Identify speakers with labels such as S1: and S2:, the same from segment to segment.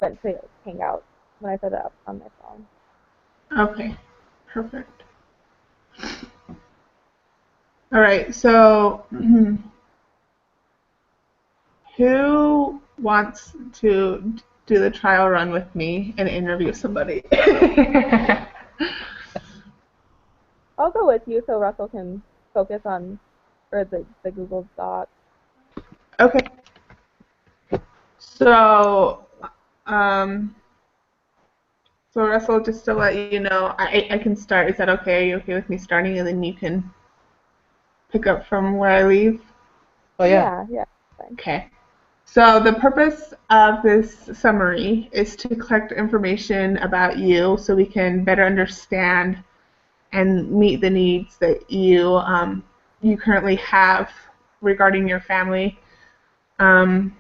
S1: went to Hangouts when I set it up on my phone.
S2: Okay, perfect. All right, so who wants to do the trial run with me and interview somebody?
S1: I'll go with you so Russell can focus on or the Google Docs.
S2: Okay, so um, so Russell, just to let you know, I can start. Is that okay? Are you okay with me starting, and then you can pick up from where I leave?
S3: Oh yeah.
S1: Yeah, yeah, fine.
S2: Okay. So the purpose of this summary is to collect information about you so we can better understand and meet the needs that you currently have regarding your family. Um,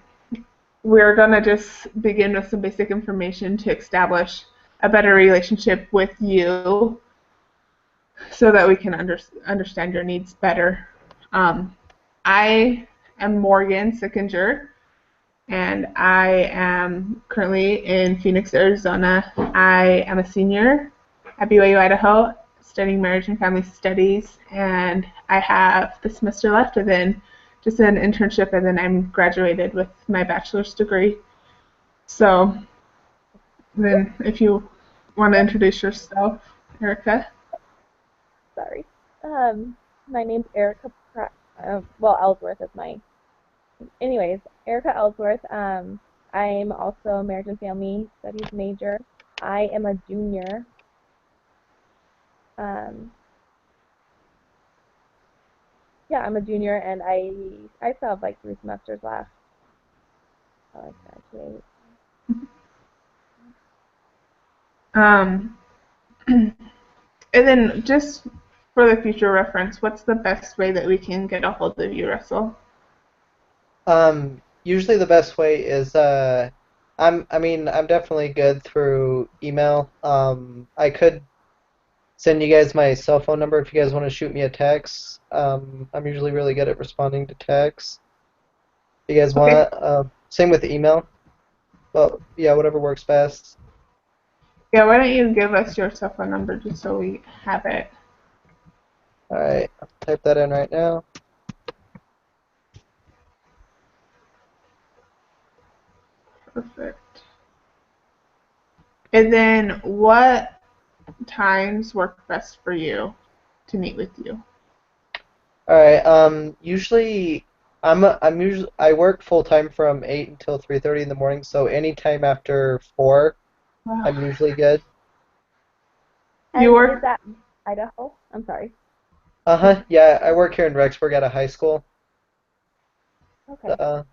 S2: we're going to just begin with some basic information to establish a better relationship with you so that we can understand your needs better. Um, I am Morgan Sickinger, and I am currently in Phoenix, Arizona. I am a senior at BYU, Idaho, studying marriage and family studies, and I have the semester left and then just an internship, and then I'm graduated with my bachelor's degree. So then if you want to introduce yourself, Erica.
S1: Sorry. My name's Erica. Well, Ellsworth is my. Anyways, Erica Ellsworth. I'm also a marriage and family studies major. I am a junior. Um, yeah, I'm a junior, and I still have like 3 semesters left till I graduate.
S2: Um, and then just for the future reference, what's the best way that we can get a hold of you, Russell?
S3: Usually the best way is I'm definitely good through email. I could send you guys my cell phone number if you guys want to shoot me a text. I'm usually really good at responding to texts. If you guys
S2: Okay.
S3: want, same with email. But yeah, whatever works best.
S2: Yeah, why don't you give us your cell phone number just so we have it?
S3: All right, I'll type that in right now.
S2: Perfect. And then what times work best for you to meet with you?
S3: All right. Usually I work full time from 8 until 3:30 in the morning, so anytime after 4,
S2: Wow.
S3: I'm usually good.
S2: You
S1: And is
S2: work?
S1: that Idaho? I'm sorry.
S3: Uh-huh. Yeah, I work here in Rexburg at a high school.
S1: Okay.
S3: Uh,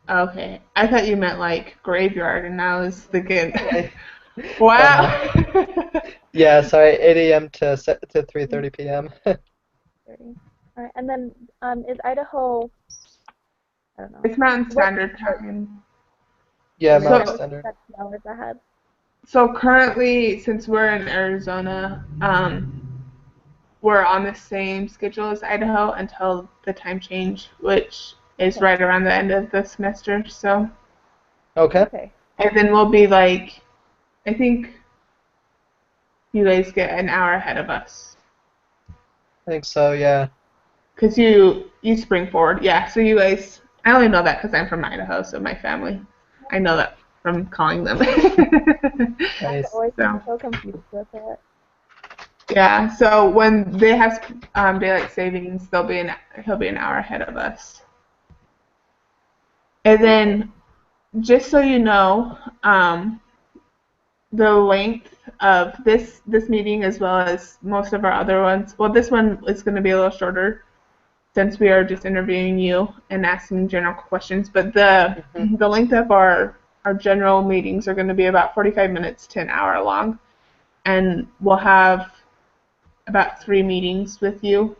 S2: Okay. I thought you meant like graveyard, and I was thinking,
S3: uh,
S2: wow.
S3: yeah, sorry, 8 a.m. to 3:30 p.m.
S1: 30. All right. And then is Idaho, I don't know.
S2: It's Mountain
S1: What
S2: Standard Time.
S3: Yeah,
S1: Standard
S3: Mountain
S1: Time
S2: So,
S1: is
S3: Standard.
S1: that 2 hours ahead?
S2: so currently, since we're in Arizona, we're on the same schedule as Idaho until the time change, which is
S1: Okay.
S2: right around the end of the semester. So,
S3: Okay.
S1: Okay.
S2: and then we'll be like, I think you guys get an hour ahead of us
S3: I think so, yeah.
S2: because you spring forward. Yeah. So you guys, I only know that because I'm from Idaho, so my family, I know that from calling them.
S1: I
S3: Nice.
S1: always get
S2: So
S1: so confused with it.
S2: yeah. So when they have daylight savings, he'll be an hour ahead of us. And
S1: Okay.
S2: then just so you know, the length of this meeting as well as most of our other ones. Well, this one is going to be a little shorter since we are just interviewing you and asking general questions. But
S3: Hmm.
S2: the length of our general meetings are going to be about 45 minutes to an hour long, and we'll have about 3 meetings with you.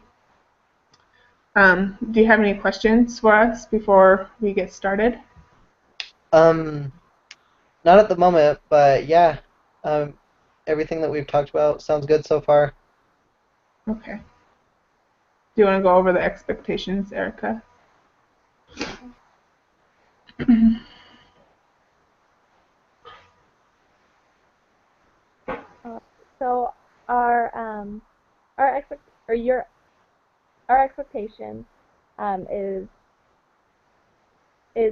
S2: Do you have any questions for us before we get started?
S3: Um, Not at the moment, but yeah. Um, Everything that we've talked about sounds good so far.
S2: Okay. Do you want to go over the expectations, Erica?
S1: So our our expect or your our expectation is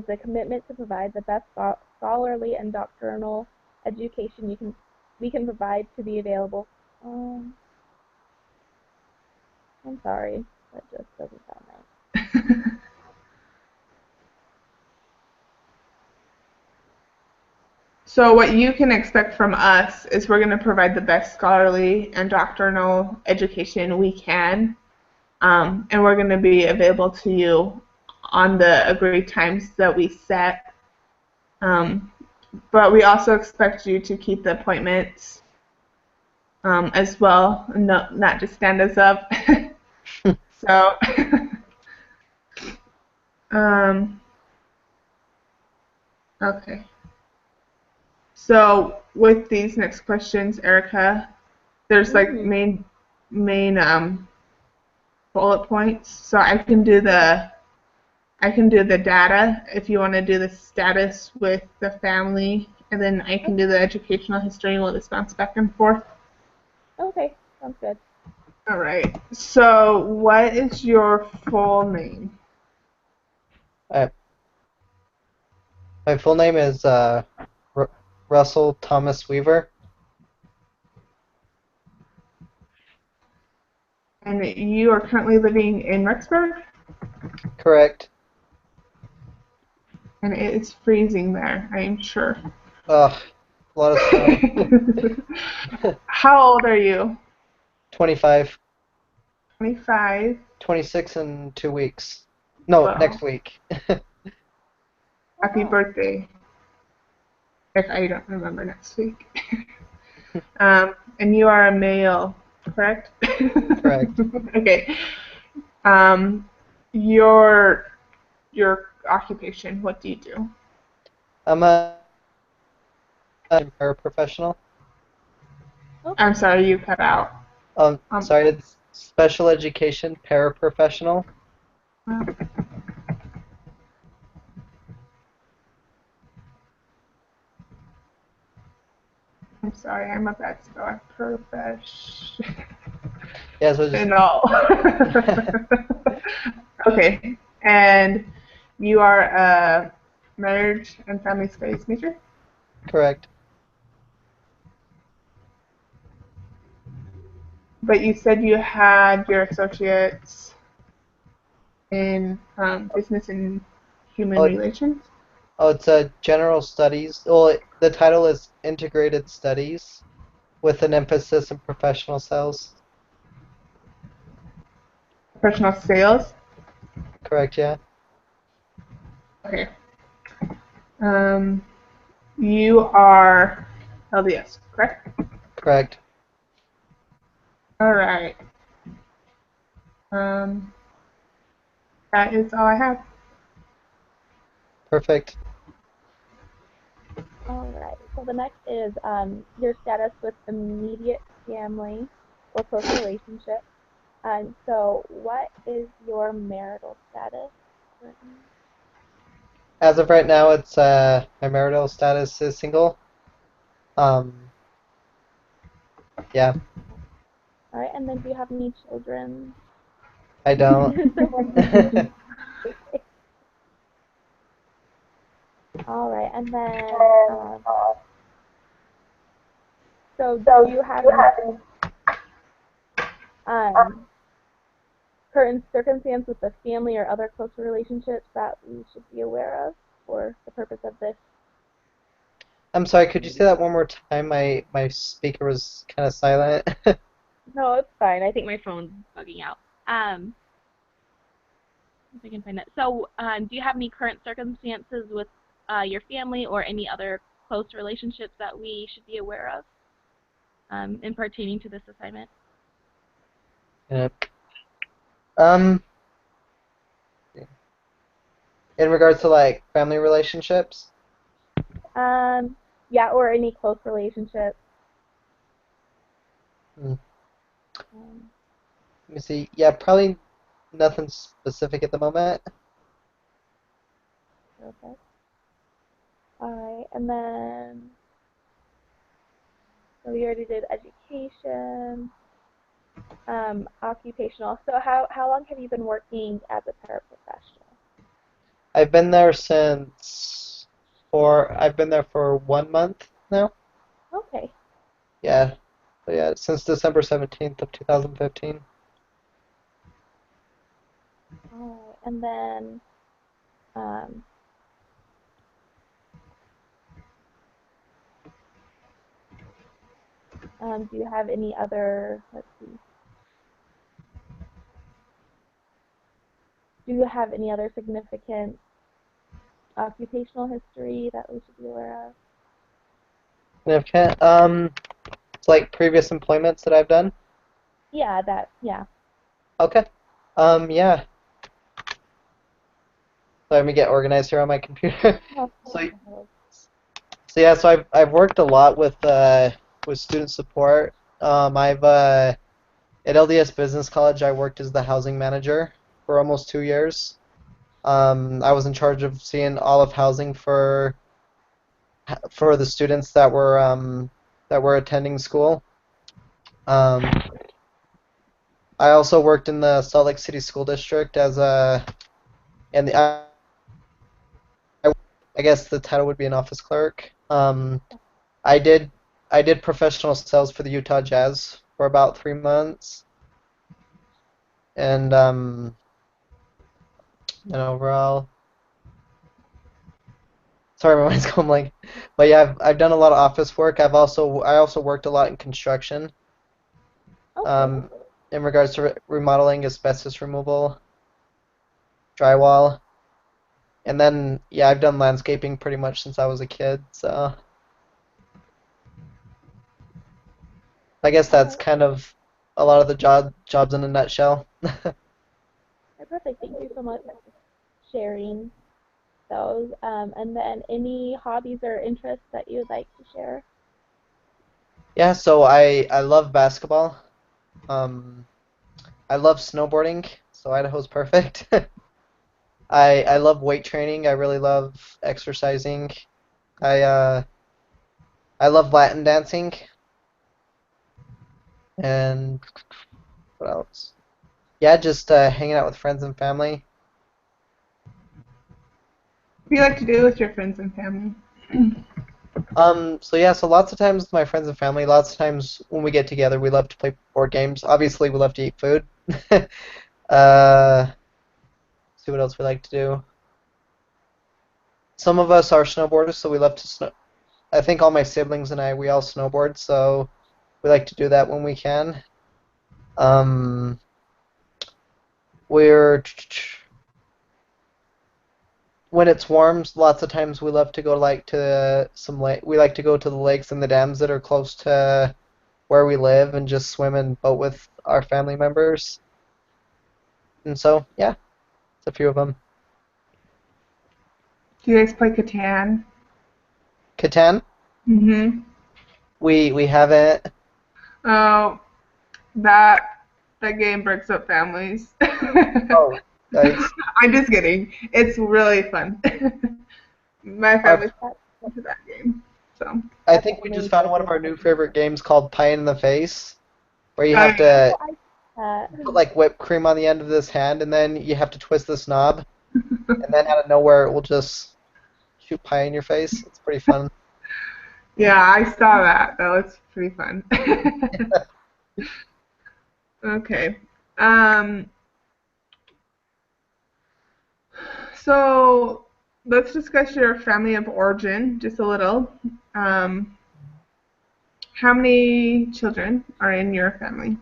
S1: the commitment to provide the best scholarly and doctrinal education we can provide to be available. Um, I'm sorry, that just doesn't sound right.
S2: So what you can expect from us is we're going to provide the best scholarly and doctrinal education we can, and we're going to be available to you on the agreed times that we set. Um, but we also expect you to keep the appointments as well, not just stand us up. So, um, okay. So with these next questions, Erica, there's like
S1: Mm-hmm.
S2: main bullet points. So I can do the data if you want to do the status with the family, and then I can do the educational history and we'll just bounce back and forth.
S1: Okay, sounds good.
S2: All right. So what is your full name?
S3: Uh, my full name is Russell Thomas Weaver.
S2: And you are currently living in Rexburg,
S3: Correct.
S2: and it is freezing there, I am sure.
S3: Ugh, a lot of snow.
S2: How old are you?
S3: 25,
S2: 25.
S3: 26 in 2 weeks. No,
S2: Well,
S3: next week.
S1: Oh
S2: happy
S1: wow.
S2: birthday. If I don't remember next week. And you are a male, correct?
S3: Correct.
S2: Okay. Um, your occupation. What do you do?
S3: I'm a paraprofessional.
S2: I'm
S1: Okay.
S2: sorry, you cut out. Um,
S3: Sorry, it's special education paraprofessional.
S2: I'm sorry, I'm a bad speller. Professional.
S3: Yeah, so just
S2: Okay. And you are a marriage and family studies major?
S3: correct.
S2: But you said you had your associates in business and human
S3: Oh,
S2: relations?
S3: oh, it's a general studies. Well, the title is integrated studies with an emphasis in professional sales.
S2: Professional sales?
S3: Correct, yeah.
S2: Okay. Um, you are LDS, correct?
S3: Correct.
S2: All right. Um, that is all I have.
S3: Perfect.
S1: All right. So the next is your status with immediate family or close relationship. So what is your marital status currently?
S3: As of right now, it's my marital status is single. Um, yeah,
S1: All right. And then do you have any children?
S3: I don't.
S1: Someone. Okay. All right. And then so do you have any um current circumstance with the family or other close relationships that we should be aware of for the purpose of this?
S3: I'm sorry, could you say that one more time? My speaker was kind of silent.
S1: No, it's fine. I think my phone's bugging out. If I can find it. So, do you have any current circumstances with your family or any other close relationships that we should be aware of in pertaining to this assignment?
S3: Yeah. Um, in regards to like family relationships,
S1: Um, yeah, or any close relationships.
S3: hmm,
S1: Um,
S3: let me see. Yeah, probably nothing specific at the moment.
S1: okay. All right, and then So we already did education, occupational. So how long have you been working as a paraprofessional?
S3: I've been there since I've been there for 1 month now.
S1: Okay.
S3: Yeah. So yeah, since December 17th of 2015.
S1: All right. And then um, do you have any other, let's see, do you have any other significant occupational history that we should be aware of?
S3: Significant. It's like previous employments that I've done.
S1: Yeah, yeah.
S3: Okay. Yeah. Let me get organized here on my computer.
S1: No,
S3: So,
S1: no.
S3: yeah, so I've worked a lot with student support. I've at LDS Business College, I worked as the housing manager for almost 2 years. I was in charge of seeing all of housing for the students that were attending school. Um, I also worked in the Salt Lake City School District as a and I guess the title would be an office clerk. I did I did professional sales for the Utah Jazz for about 3 months, and overall, sorry, my mind's going blank. But yeah, I've done a lot of office work. I also worked a lot in construction,
S1: Okay.
S3: um, in regards to remodeling, asbestos removal, drywall, and then yeah, I've done landscaping pretty much since I was a kid. So I guess
S1: All
S3: that's
S1: right.
S3: kind of a lot of the jobs in a nutshell.
S1: Perfect. Thank you so much for sharing those. And then any hobbies or interests that you would like to share?
S3: Yeah, so I love basketball. Um, I love snowboarding, so Idaho's perfect. I love weight training. I really love exercising. I uh I love Latin dancing and what else? Yeah, just hanging out with friends and family.
S2: What do you like to do with your friends and family?
S3: So yeah, so lots of times with my friends and family, lots of times when we get together, we love to play board games. Obviously, we love to eat food. Uh, see what else we like to do. Some of us are snowboarders, so we love to snow. I think all my siblings and we all snowboard, so we like to do that when we can. Um, we're when it's warm, lots of times we love to go like to some lake. We like to go to the lakes and the dams that are close to where we live and just swim and boat with our family members. And so, yeah, it's a few of them.
S2: Do you guys play Catan?
S3: Catan,
S2: Mm-hmm.
S3: we haven't.
S2: Oh, that game breaks up families.
S3: Oh, nice.
S2: I'm just kidding. It's really fun. My
S3: Our
S2: family's
S1: That,
S2: into that game. So,
S3: I
S1: that's
S3: think we just found one of
S1: amazing.
S3: our new favorite games called Pie in the Face, where you
S2: I
S3: have to
S1: Oh, I
S3: put like whipped cream on the end of this hand, and then you have to twist this knob, and then out of nowhere it will just shoot pie in your face. It's pretty fun.
S2: yeah, I saw that. That looks pretty fun. Okay. Um, so let's discuss your family of origin just a little. Um, how many children are in your family?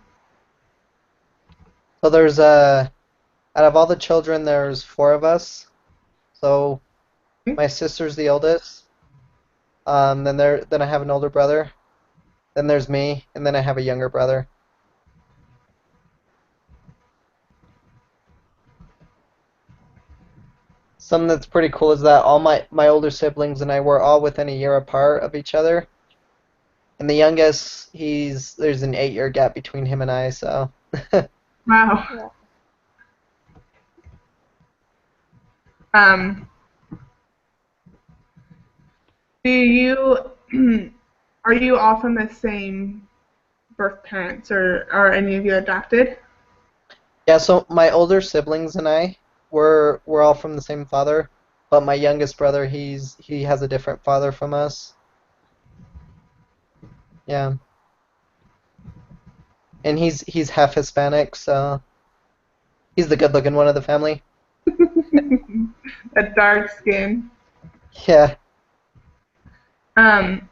S3: So there's out of all the children, there's four of us. So my sister's the oldest. Then I have an older brother. Then there's me, and then I have a younger brother. Something that's pretty cool is that all my older siblings and I were all within a year apart of each other. And the youngest, there's an 8 year gap between him and I, so
S2: Wow.
S1: yeah.
S2: Um, do you Are you all from the same birth parents, or are any of you adopted?
S3: Yeah, so my older siblings and I, we're all from the same father, but my youngest brother, he has a different father from us. Yeah, and he's half Hispanic, so he's the good-looking one of the family.
S2: A dark skin.
S3: Yeah.
S2: Um,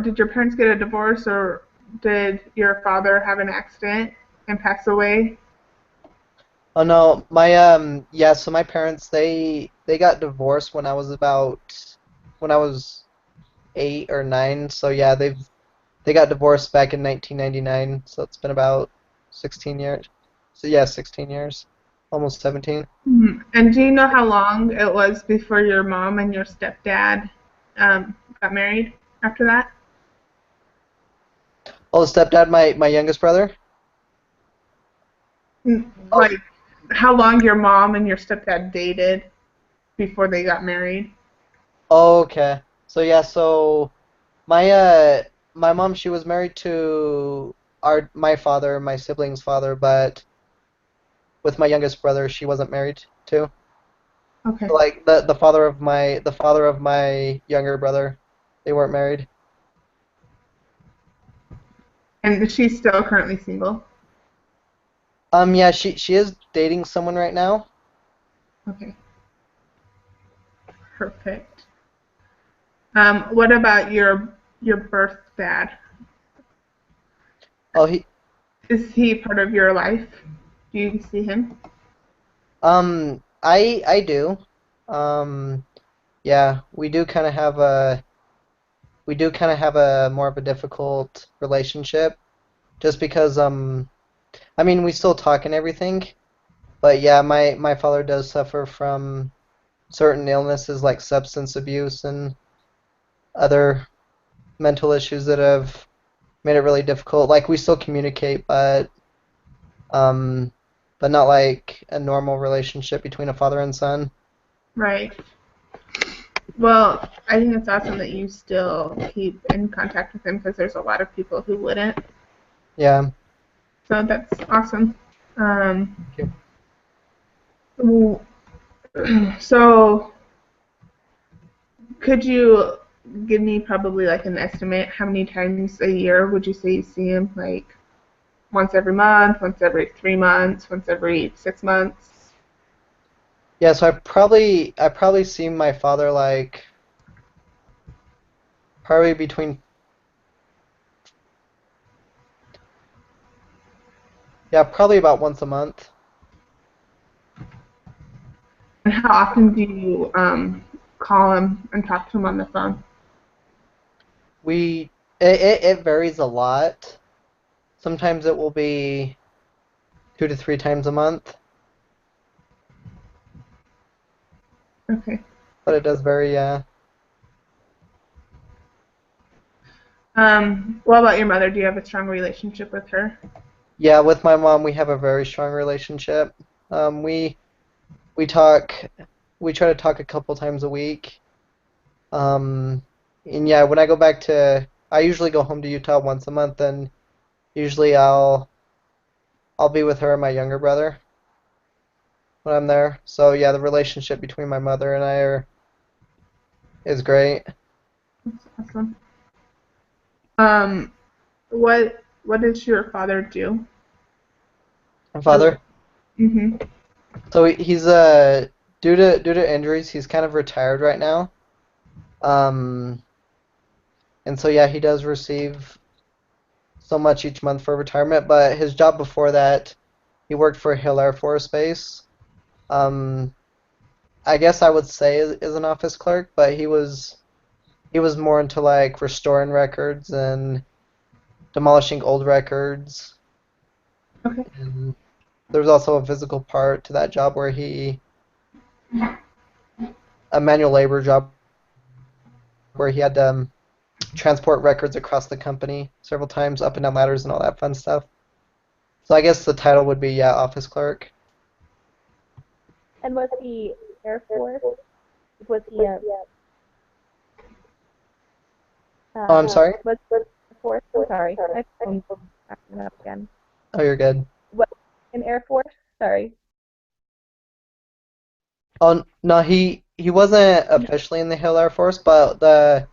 S2: did your parents get a divorce, or did your father have an accident and pass away?
S3: Oh no, my yeah, so my parents they got divorced when I was 8 or 9. So yeah, they got divorced back in 1999. So it's been about 16 years. So yeah, 16 years, almost 17.
S2: And do you know how long it was before your mom and your stepdad got married after that?
S3: Oh, stepdad, my youngest brother. Oh,
S2: Like, how long your mom and your stepdad dated before they got married?
S3: okay. So yeah, so my my mom, she was married to our my father, my sibling's father, but with my youngest brother, she wasn't married to.
S2: Okay.
S3: Like the father of my younger brother, they weren't married.
S2: And she's still currently single?
S3: Yeah, she is dating someone right now.
S2: Okay, perfect. What about your birth dad?
S3: Oh, he
S2: Is he part of your life? Do you see him?
S3: I do. Um, yeah, we do kind of have a more of a difficult relationship just because I mean, we still talk and everything, but yeah, my father does suffer from certain illnesses like substance abuse and other mental issues that have made it really difficult. Like we still communicate, um, but not like a normal relationship between a father and son.
S2: Right. Well, I think it's awesome that you still keep in contact with him because there's a lot of people who wouldn't.
S3: Yeah.
S2: So that's awesome. Um,
S3: Thank you.
S2: w- so could you give me probably like an estimate? How many times a year would you say you see him? Like once every month, once every 3 months, once every 6 months?
S3: Yeah, so I probably see my father like probably between yeah, probably about once a month.
S2: And how often do you call him and talk to him on the phone?
S3: We it varies a lot. Sometimes it will be 2 to 3 times a month,
S2: Okay.
S3: but it does vary, yeah.
S2: What about your mother? Do you have a strong relationship with her?
S3: Yeah, with my mom we have a very strong relationship. Um, we we talk we try to talk a couple times a week. Um, and yeah, when I go back to I usually go home to Utah once a month and usually I'll be with her and my younger brother when I'm there. So yeah, the relationship between my mother and I are is great.
S2: That's awesome. Um, what does your father do?
S3: My
S2: For
S3: father,
S2: mm-hmm.
S3: so he's due to injuries, he's kind of retired right now. Um, and so yeah, he does receive so much each month for retirement, but his job before that, he worked for Hill Air Force Base. Um, I guess I would say is an office clerk, but he was more into like restoring records and demolishing old records.
S2: Okay.
S3: And there's also a physical part to that job where a manual labor job where he had to transport records across the company several times up and down ladders and all that fun stuff. So I guess the title would be yeah, office clerk.
S1: And was he Air Force? Was he a
S3: Oh, I'm sorry.
S1: Was Air Force? I'm sorry, my phone's acting up again.
S3: Oh, you're good.
S1: What in Air Force? Sorry.
S3: Oh no, he wasn't officially in the Hill Air Force, but the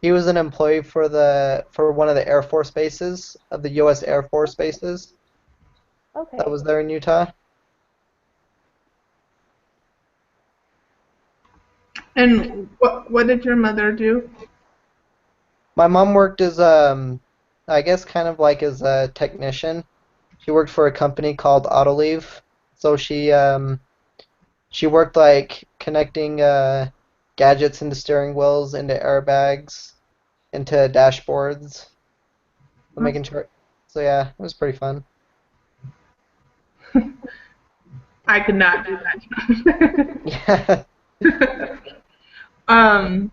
S3: he was an employee for one of the Air Force bases of the U.S. Air Force bases that
S1: Okay.
S3: was there in Utah.
S2: And what did your mother do?
S3: My mom worked as I guess kind of like as a technician. She worked for a company called Autoleave. So she worked like connecting gadgets into steering wheels, into airbags, into dashboards, making sure. So yeah, it was pretty fun.
S2: I could not do that.
S3: Yeah,
S2: um,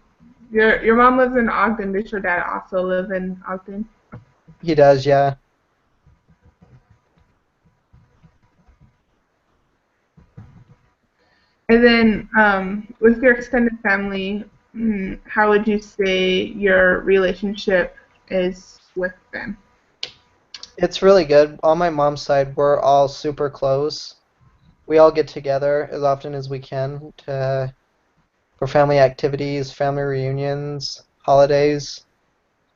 S2: your mom lives in Ogden. Does your dad also live in Ogden?
S3: he does. Yeah.
S2: And then with your extended family, how would you say your relationship is with them?
S3: It's really good. On my mom's side, we're all super close. We all get together as often as we can to for family activities, family reunions, holidays.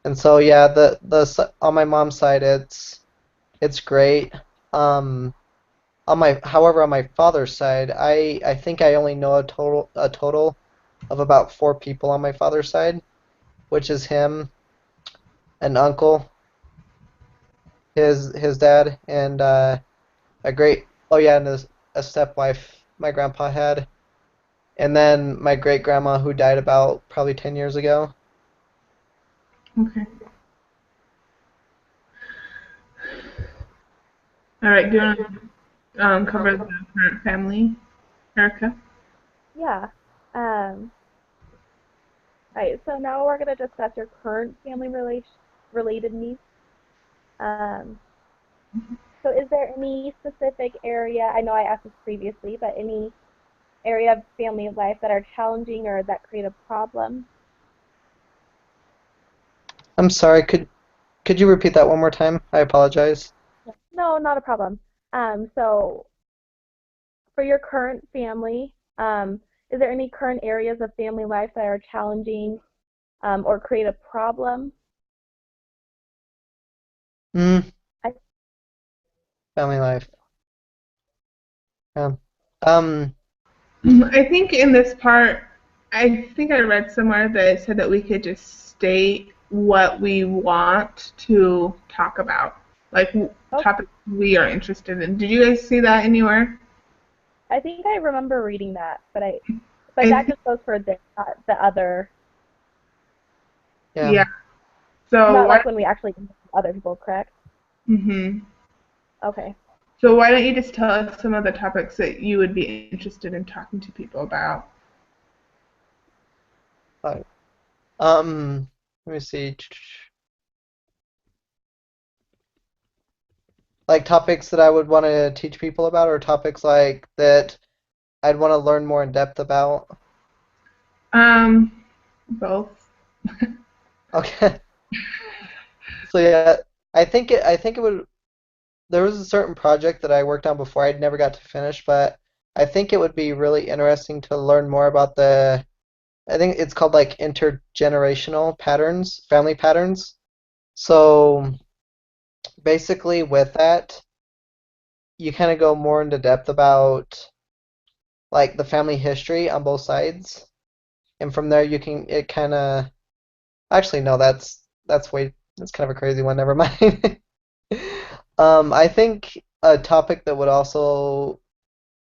S3: And so yeah, on my mom's side, it's great. Um, however, on my father's side, I think I only know a total of about four people on my father's side, which is him, an uncle, his dad, and a great oh yeah, and a stepwife my grandpa had, and then my great grandma who died about probably 10 years ago.
S2: Okay. All right. Do you want to cover the current family, Erica?
S1: Yeah. Um, all right. So now we're gonna discuss your current family relation related needs. Um, so is there any specific area? I know I asked this previously, but any area of family life that are challenging or that create a problem?
S3: I'm sorry, could you repeat that one more time? I apologize.
S1: No, not a problem. So for your current family, is there any current areas of family life that are challenging or create a problem?
S3: Mm,
S1: I,
S3: family life. Yeah. Um,
S2: I think in this part, I think I read somewhere that it said that we could just state what we want to talk about, like
S1: oh,
S2: topics we are interested in. Did you guys see that anywhere?
S1: I think I remember reading that, but
S2: I
S1: that
S2: think,
S1: just goes for the other,
S3: yeah.
S2: yeah. So
S1: not
S2: why?
S1: like when we actually interview other people, correct?
S2: hmm
S1: Okay.
S2: So why don't you just tell us some of the topics that you would be interested in talking to people about?
S3: Fine. Let me see. Like topics that I would want to teach people about, or topics like that I'd want to learn more in depth about.
S2: Both.
S3: Okay. So yeah, I think it would. There was a certain project that I worked on before I'd never got to finish, but I think it would be really interesting to learn more about I think it's called like intergenerational patterns, family patterns. So basically, with that, you kind of go more into depth about like the family history on both sides, and from there you can it kind of actually no, that's kind of a crazy one. Never mind. I think a topic that would also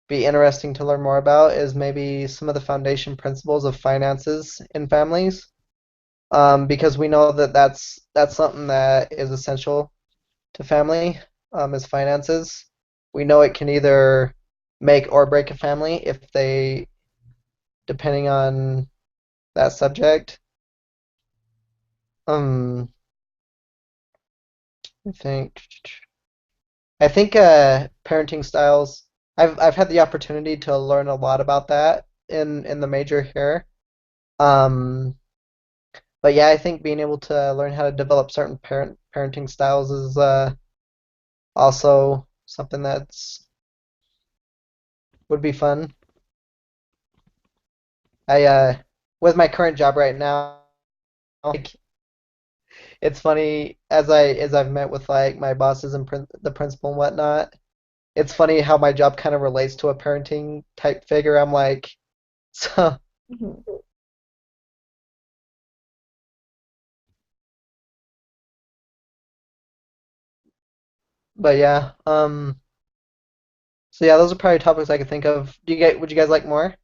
S3: be interesting to learn more about is maybe some of the foundation principles of finances in families, because we know that that's something that is essential to family, is finances. We know it can either make or break a family if they, depending on that subject. Um, I think parenting styles. I've had the opportunity to learn a lot about that in the major here. Um, But yeah, I think being able to learn how to develop certain parenting styles is also something that's would be fun. I with my current job right now, like it's funny as I've met with like my bosses and the principal and whatnot. It's funny how my job kind of relates to a parenting type figure. I'm like, so,
S1: Hmm.
S3: but yeah. So yeah, those are probably topics I could think of. Would you guys like more?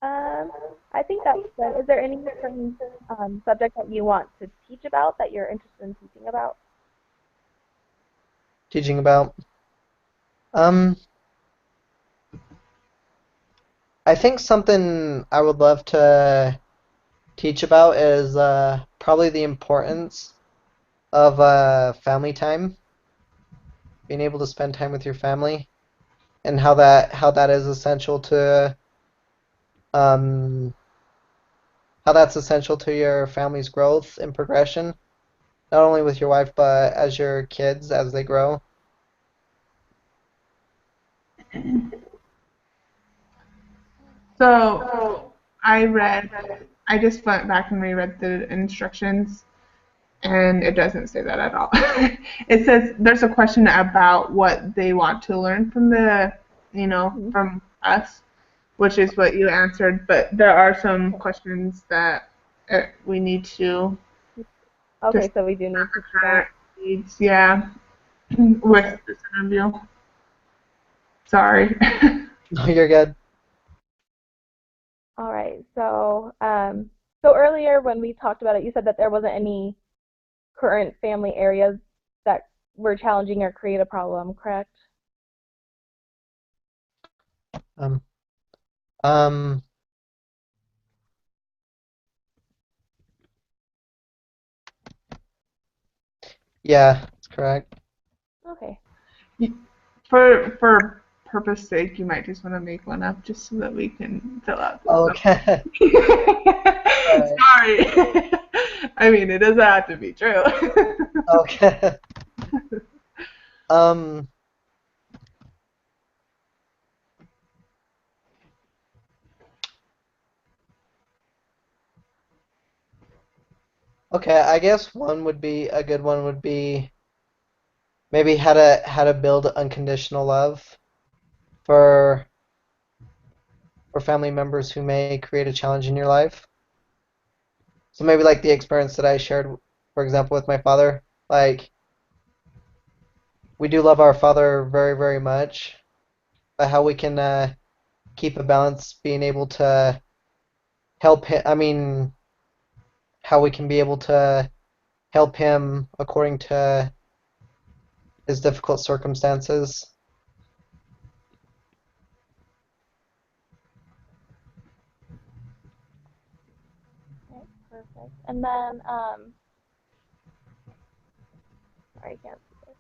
S1: Um, I think that's good. Is there any certain subject that you want to teach about that you're interested in teaching about?
S3: Teaching about? Um, I think something I would love to teach about is probably the importance of family time, being able to spend time with your family, and how that is essential to um how that's essential to your family's growth and progression, not only with your wife but as your kids as they grow.
S2: So I read, I just went back and reread the instructions, and it doesn't say that at all. It says there's a question about what they want to learn from
S1: Hmm.
S2: from us, which is what you answered, but there are some
S1: Okay.
S2: questions that we need to
S1: Okay,
S2: just
S1: so we do need to do that.
S2: current needs, yeah, with
S1: Okay.
S2: this interview. Sorry.
S3: No, you're good.
S1: All right. So earlier when we talked about it, you said that there wasn't any current family areas that were challenging or create a problem, correct?
S3: Um, um, yeah, that's correct.
S1: Okay.
S2: For purpose sake, you might just want to make one up just so that we can fill out this stuff.
S3: Okay. All right.
S2: Sorry. I mean, it doesn't have to be true.
S3: Okay. Um, okay, I guess one would be a good one would be maybe how to build unconditional love for for family members who may create a challenge in your life. So maybe like the experience that I shared, for example, with my father. Like we do love our father very, very much, but how we can keep a balance, being able to help him. I mean, how we can be able to help him according to his difficult circumstances.
S1: Okay, perfect. And then, sorry, I can't see this.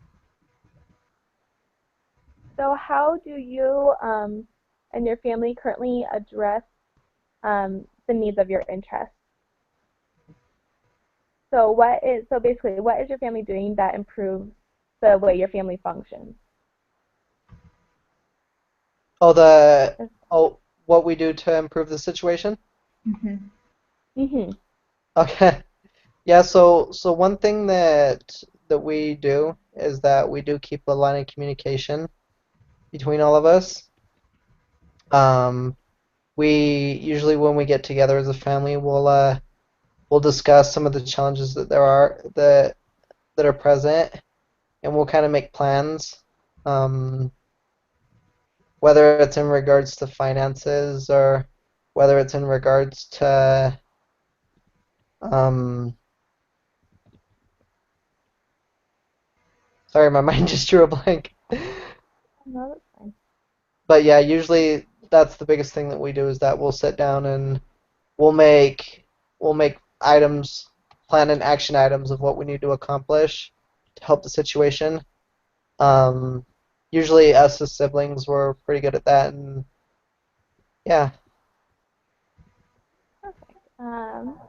S1: So how do you and your family currently address the needs of your interests? So basically what is your family doing that improves the way your family functions?
S3: Oh, the oh, what we do to improve the situation?
S2: Mhm.
S1: Mm-hmm.
S3: Okay. Yeah, so one thing that we do is that we do keep a line of communication between all of us. Um, we usually when we get together as a family, we'll discuss some of the challenges that there are that are present, and we'll kind of make plans. Um, whether it's in regards to finances or whether it's in regards to um, sorry, my mind just drew a blank.
S1: No, that's fine.
S3: But yeah, usually that's the biggest thing that we do is that we'll sit down and we'll make we'll make items, plan and action items of what we need to accomplish to help the situation. Um, usually us as siblings we're pretty good at that, and yeah.
S1: Perfect. Um,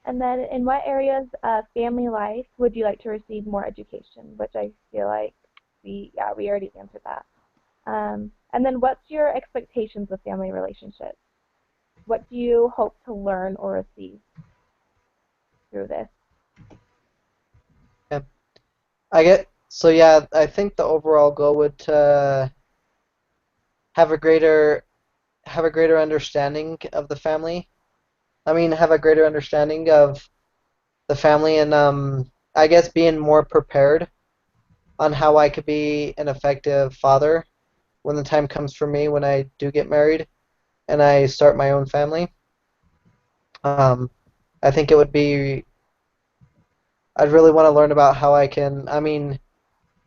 S1: and then in what areas of family life would you like to receive more education? Which I feel like we already answered that. And then what's your expectations of family relationships? What do you hope to learn or receive through this?
S3: Yeah. I get so yeah, I think the overall goal would have a greater have a greater understanding of the family. I mean, have a greater understanding of the family and I guess being more prepared on how I could be an effective father when the time comes for me when I do get married and I start my own family. Um, I think it would be I'd really want to learn about how I can, I mean,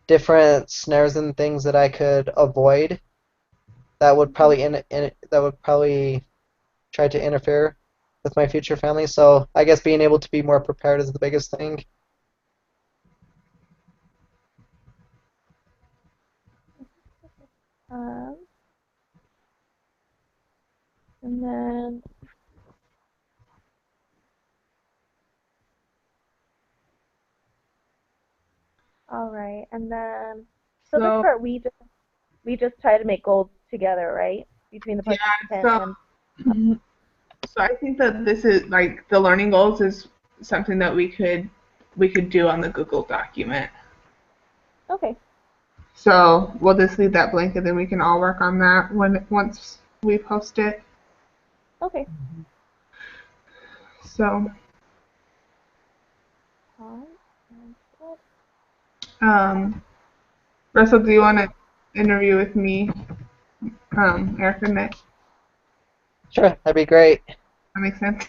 S3: different snares and things that I could avoid that would probably that would probably try to interfere with my future family. So I guess being able to be more prepared is the biggest thing.
S1: Um, and then, all right, and then, so this
S2: So
S1: part we just try to make goals together, right? Between the
S2: yeah,
S1: participant
S2: so
S1: and
S2: so I think that this is like the learning goals is something that we could do on the Google document.
S1: okay,
S2: So we'll just leave that blank and then we can all work on that once we post it.
S1: okay.
S2: So
S1: All right, sounds good.
S2: um, Russell, do you want to interview with me, Erica next?
S3: Sure, that'd be great.
S2: That makes sense.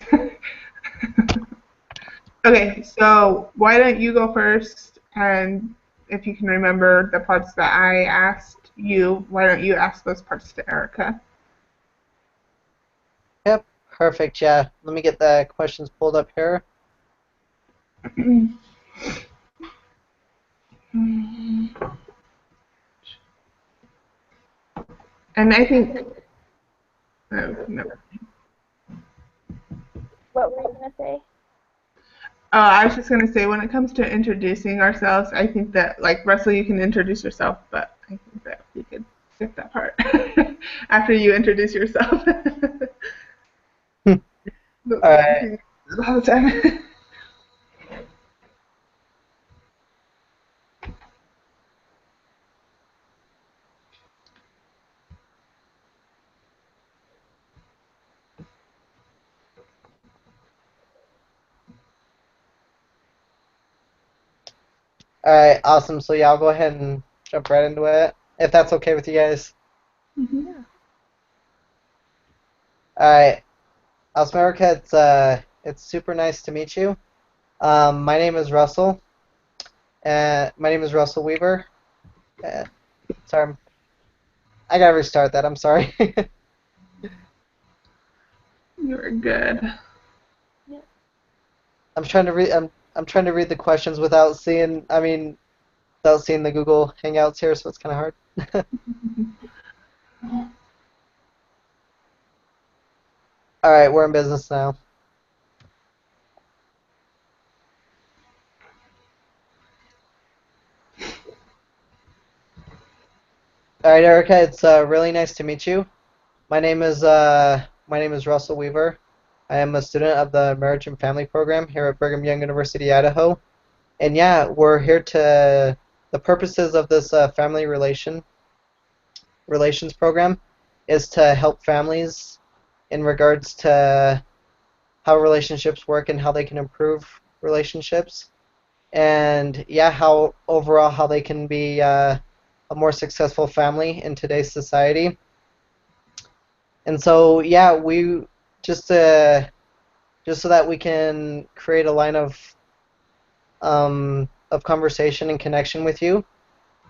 S2: Okay, so why don't you go first? And if you can remember the parts that I asked you, why don't you ask those parts to Erica?
S3: Yep, perfect. Yeah, let me get the questions pulled up here.
S2: And I think, no.
S1: What were you gonna say?
S2: I was just gonna say, when it comes to introducing ourselves, I think that like Russell, you can introduce yourself, but I think that we could skip that part after you introduce yourself.
S3: All
S2: That's what I'm
S3: right.
S2: thinking all the time.
S3: All right, awesome. So yeah, I'll go ahead and jump right into it, if that's okay with you guys.
S2: Mhm.
S1: Yeah.
S3: All right, Osmerica, it's super nice to meet you. My name is Russell. My name is Russell Weaver. Uh, sorry, I gotta restart that. I'm sorry.
S2: You're good.
S1: Yeah.
S3: I'm trying to read the questions without seeing. I mean, without seeing the Google Hangouts here, so it's kind of hard. All right, we're in business now. All right, Erica, it's really nice to meet you. My name is Russell Weaver. I am a student of the Marriage and Family Program here at Brigham Young University, Idaho. And yeah, we're here to the purposes of this relations program is to help families in regards to how relationships work and how they can improve relationships, and yeah, how overall how they can be a more successful family in today's society. And so yeah, we just uh, just so that we can create a line of conversation and connection with you.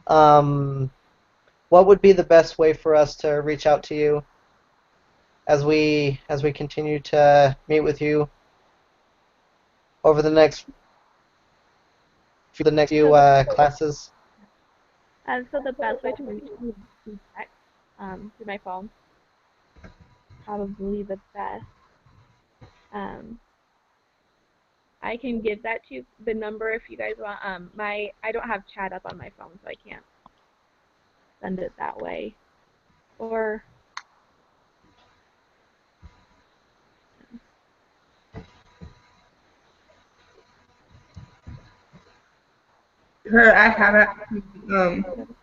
S3: Um, what would be the best way for us to reach out to you as we continue to meet with you over the next
S1: So
S3: few
S1: the
S3: classes?
S1: so the best way to reach me is through text, through my phone, probably the best. Um, I can give that to you, the number if you guys want. I don't have chat up on my phone, so I can't send it that way. Or
S2: I have it.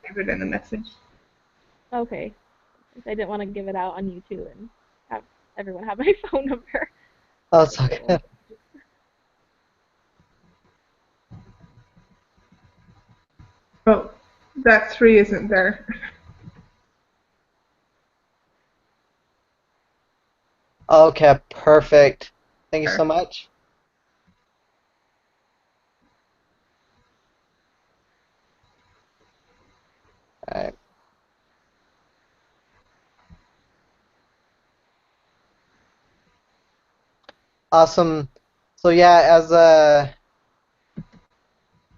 S2: Give it in the message.
S1: okay, I didn't want to give it out on YouTube and have everyone have my phone number.
S3: Oh, it's
S1: So
S3: okay.
S2: Oh, that 3 isn't there.
S3: Okay, perfect. Thank you so
S2: There.
S3: much. All right. Awesome. So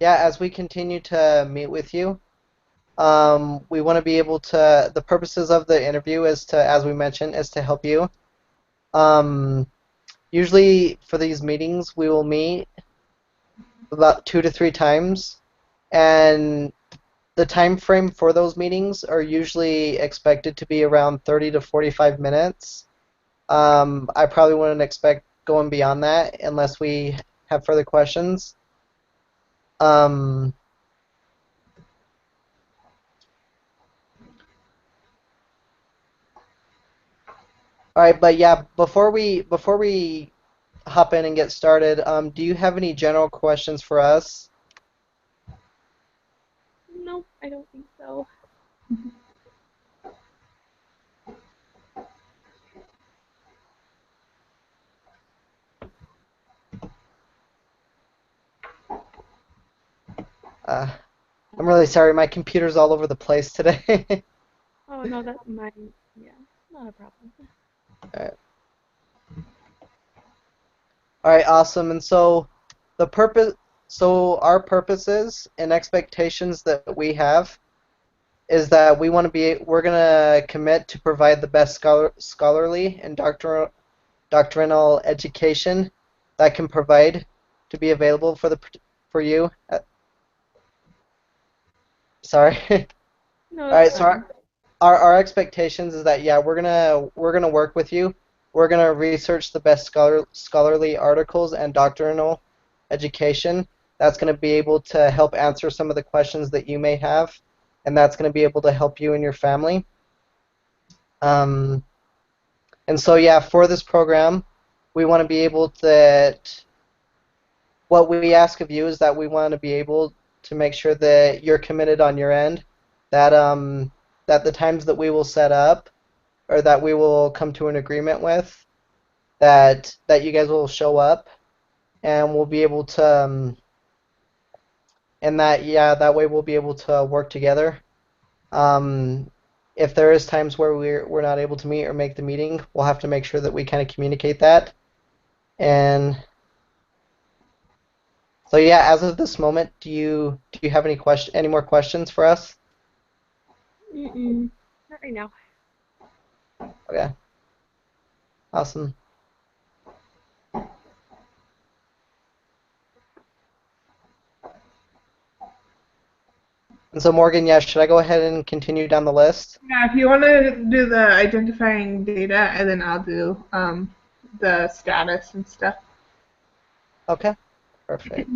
S3: as we continue to meet with you, we want to be able to. The purposes of the interview is to, as we mentioned, is to help you. Um, Usually for these meetings, we will meet about 2 to 3 times, and the time frame for those meetings are usually expected to be around 30 to 45 minutes. I probably wouldn't expect going beyond that unless we have further questions. Um, all right, but yeah, before we hop in and get started, do you have any general questions for us?
S1: no, I don't think so.
S3: Uh, I'm really sorry, my computer's all over the place today.
S1: Oh no, that's mine. Yeah, not a problem.
S3: All right. All right, awesome. And the purpose, so our purposes and expectations that we have is that we're going to commit to provide the best scholarly and doctrinal education that can provide to be available for you. Sorry.
S1: No,
S3: All
S1: that's
S3: right, so
S1: fine.
S3: our expectations is that yeah, we're gonna work with you. We're gonna research the best scholarly articles and doctrinal education that's gonna be able to help answer some of the questions that you may have, and that's gonna be able to help you and your family. Um, and so yeah, for this program, we want to be able that what we ask of you is that we want to be able to make sure that you're committed on your end, that that the times that we will set up or that we will come to an agreement with, that you guys will show up and we'll be able to and that yeah, that way we'll be able to work together. Um, if there is times where we're not able to meet or make the meeting, we'll have to make sure that we kind of communicate that. And so yeah, as of this moment, do you have any more questions for us?
S1: Not right now.
S3: Okay, awesome. And so Morgan, yeah, should I go ahead and continue down the list?
S2: Yeah, if you want to do the identifying data, and then I'll do the status and stuff.
S3: Okay, perfect.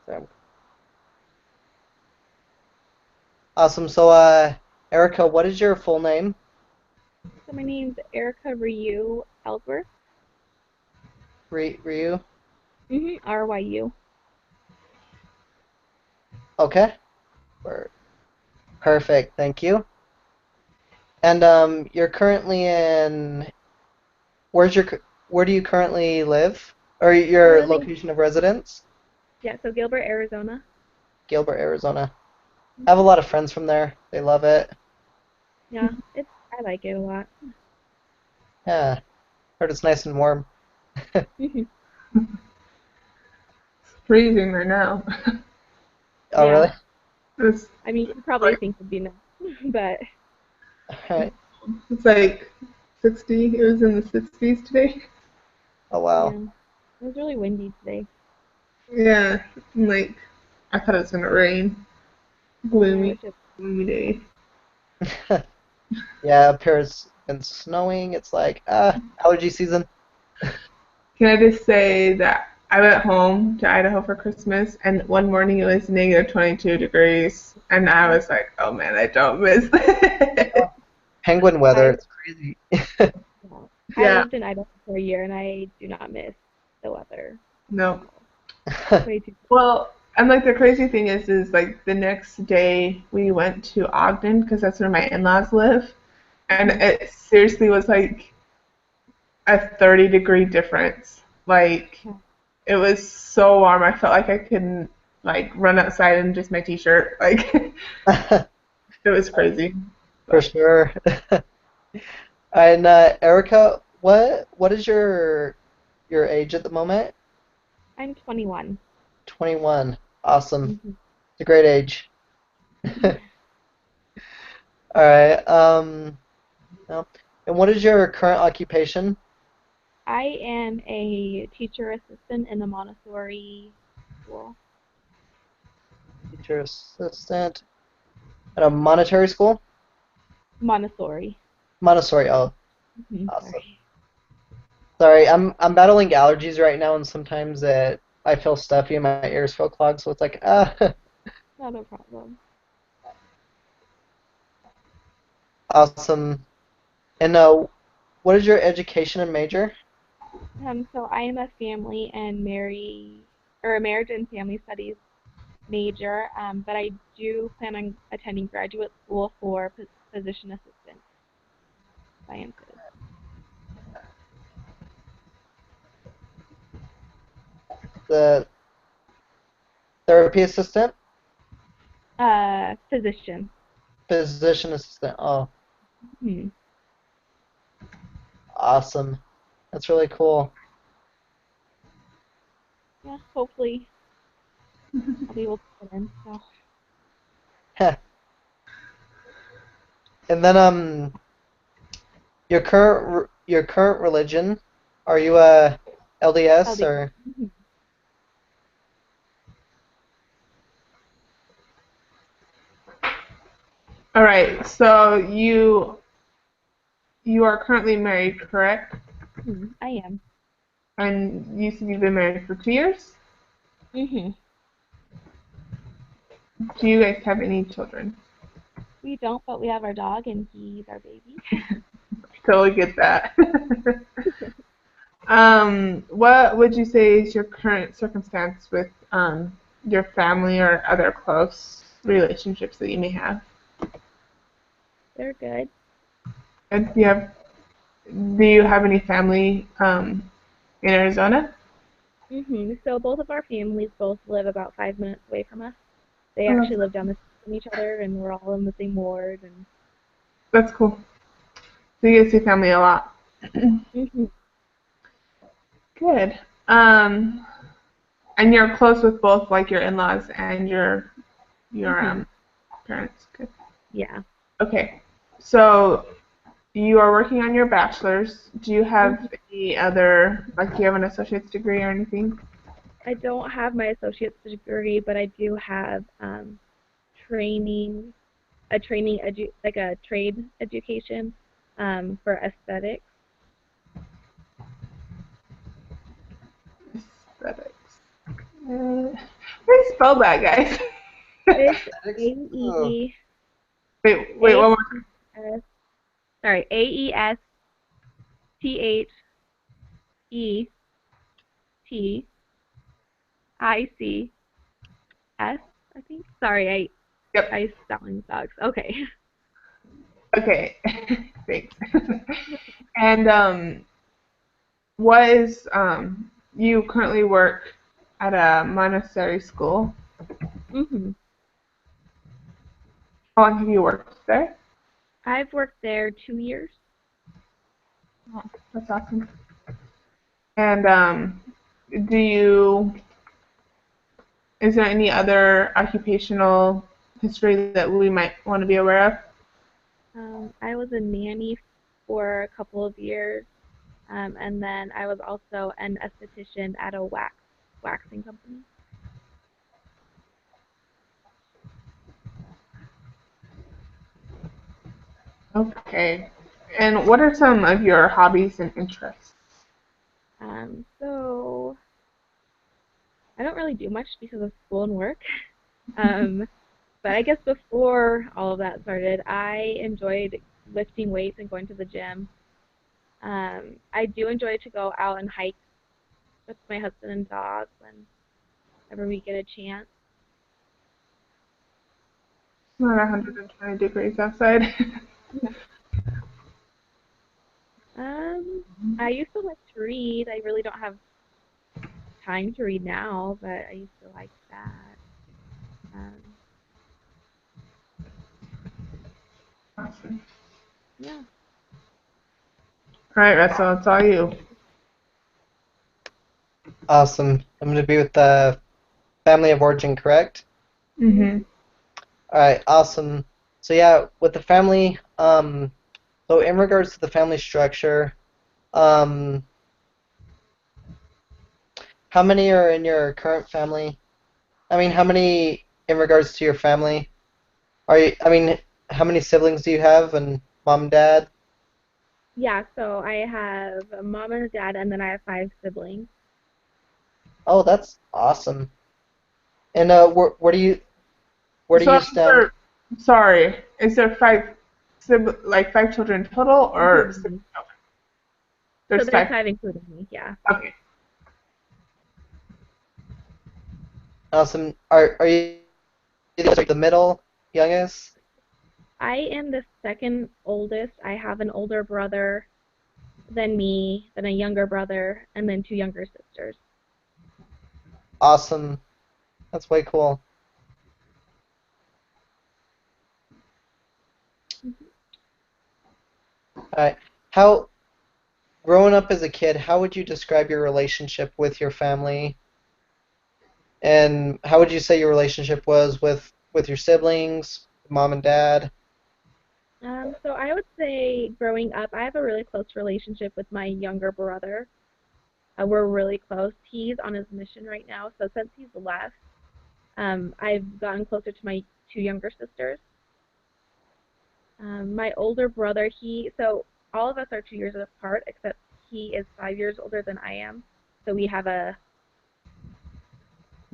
S3: So, awesome. So, Erica, what is your full name?
S1: So my name's Erica Ryu Ellsworth.
S3: Ryu?
S1: RYU.
S3: Okay. Word. Perfect. Thank you. And you're currently in where's your where do you currently live? Or
S1: I
S3: your
S1: live in,
S3: location of residence?
S1: yeah, so Gilbert, Arizona.
S3: Gilbert, Arizona. I have a lot of friends from there. They love it.
S1: Yeah, I like it a lot.
S3: Yeah. Heard it's nice and warm.
S2: It's freezing right now.
S3: Oh,
S1: Yeah,
S3: really?
S2: It's
S1: I mean, you probably
S2: like
S1: think it'd be nice, but
S3: All right.
S2: it's like 60. It was in the 60s today.
S3: Oh, wow.
S1: yeah, it was really windy today.
S2: Yeah, and like I thought it was gonna rain.
S1: Yeah, I
S2: Gloomy,
S1: wish it.
S2: gloomy day.
S3: Yeah, up here it's been snowing. It's like, allergy season.
S2: Can I just say that I went home to Idaho for Christmas, and one morning it was negative 22 degrees, and I was like, oh man, I don't miss it.
S3: Penguin weather.
S1: I
S3: It's crazy.
S1: yeah, I
S2: Yeah,
S1: lived in Idaho for a year, and I do not miss the weather at
S2: no.
S1: all. Way too.
S2: Well, and like the crazy thing is like the next day we went to Ogden because that's where my in-laws live, and
S1: Mhm.
S2: it seriously was like a 30-degree difference. Like
S1: Yeah.
S2: it was so warm. I felt like I couldn't like run outside in just my t-shirt. Like it was crazy.
S3: For
S2: But
S3: sure. And Erica, what is your age at the moment?
S1: I'm 21.
S3: 21. Awesome.
S1: Hmm.
S3: It's a great age. All right. No. And what is your current occupation?
S1: I am a teacher assistant in a Montessori school.
S3: Teacher assistant at a monetary school?
S1: Montessori.
S3: Montessori. Oh, awesome.
S1: Sorry.
S3: Sorry, I'm battling allergies right now, and sometimes I feel stuffy and my ears feel clogged, so it's like
S1: Not a problem.
S3: awesome. And what is your education and major?
S1: So I am a a marriage and family studies major, but I do plan on attending graduate school for physician assistant sciences.
S3: The therapy assistant,
S1: Physician.
S3: physician assistant. Oh,
S1: Hmm.
S3: awesome. That's really cool.
S1: Yeah, hopefully I'll be able to get in. So
S3: And then your current religion, are you a
S1: I'll
S3: LDS
S1: be.
S3: or
S1: Mhm.
S2: all right, so you are currently married, correct?
S1: Mhm, I am.
S2: And you said you've been married for 2 years.
S1: Hmm.
S2: Do you guys have any children?
S1: We don't, but we have our dog, and he's our baby.
S2: Totally get that. What would you say is your current circumstance with your family or other close relationships that you may have?
S1: They're good.
S2: And do you have any family in Arizona?
S1: So both of our families both live about 5 minutes away from us. They
S2: Oh,
S1: actually live down the street from each other, and we're all in the same ward. And
S2: that's cool. So you get to see family a lot.
S1: hmm
S2: Good. Um, and you're close with both like your in-laws and your
S1: hmm
S2: parents. Good.
S1: yeah.
S2: Okay. So you are working on your bachelor's. Do you
S1: hmm
S2: have any other, like, do you have an associate's degree or anything?
S1: I don't have my associate's degree, but I do have training, like a trade education for aesthetics.
S2: Aesthetics. How do you spell that, guys?
S1: It's A
S3: aesthetics? Oh,
S1: E
S2: Wait,
S1: A
S2: one more.
S1: S. Sorry, AESTECHIC. I think. Sorry,
S2: Yep.
S1: Ice selling sucks. Okay.
S2: Okay. Thanks. And what is you currently work at a monastery school?
S1: Mhm.
S2: How long have you worked there?
S1: I've worked there 2 years.
S2: Oh, that's awesome. And do you is there any other occupational history that we might want to be aware of?
S1: I was a nanny for a couple of years, and then I was also an esthetician at a waxing company.
S2: Okay. And what are some of your hobbies and interests?
S1: So I don't really do much because of school and work. Um, but I guess before all of that started, I enjoyed lifting weights and going to the gym. I do enjoy to go out and hike with my husband and dog whenever we get a chance.
S2: It's not 120 degrees outside.
S1: Um, I used to like to read. I really don't have time to read now, but I used to like that. Um,
S2: Awesome.
S1: yeah.
S2: All right, Russell, it's all you.
S3: Awesome. I'm going to be with the family of origin, correct?
S2: Mm-hmm.
S3: All right, awesome. So yeah, with the family, so in regards to the family structure, um, how many are in your current family? I mean, how many in regards to your family? I mean, how many siblings do you have and mom and dad?
S1: Yeah, so I have a mom and a dad, and then I have 5 siblings.
S3: Oh, that's awesome. And where do
S2: So,
S3: you stand?
S2: sorry, is there like 5 children total, or
S1: Including me. So
S2: there's
S1: there's
S2: five?
S1: 5 including me, yeah.
S2: Okay.
S3: Awesome. Are you the middle, youngest?
S1: I am the second oldest. I have an older brother than me, then a younger brother, and then 2 younger sisters.
S3: Awesome. That's way cool. All right. How growing up as a kid, how would you describe your relationship with your family? And how would you say your relationship was with your siblings, mom and dad?
S1: So I would say growing up, I have a really close relationship with my younger brother. We're really close. He's on his mission right now, so since he's left, I've gotten closer to my 2 younger sisters. My older brother, so all of us are 2 years apart, except he is 5 years older than I am. So we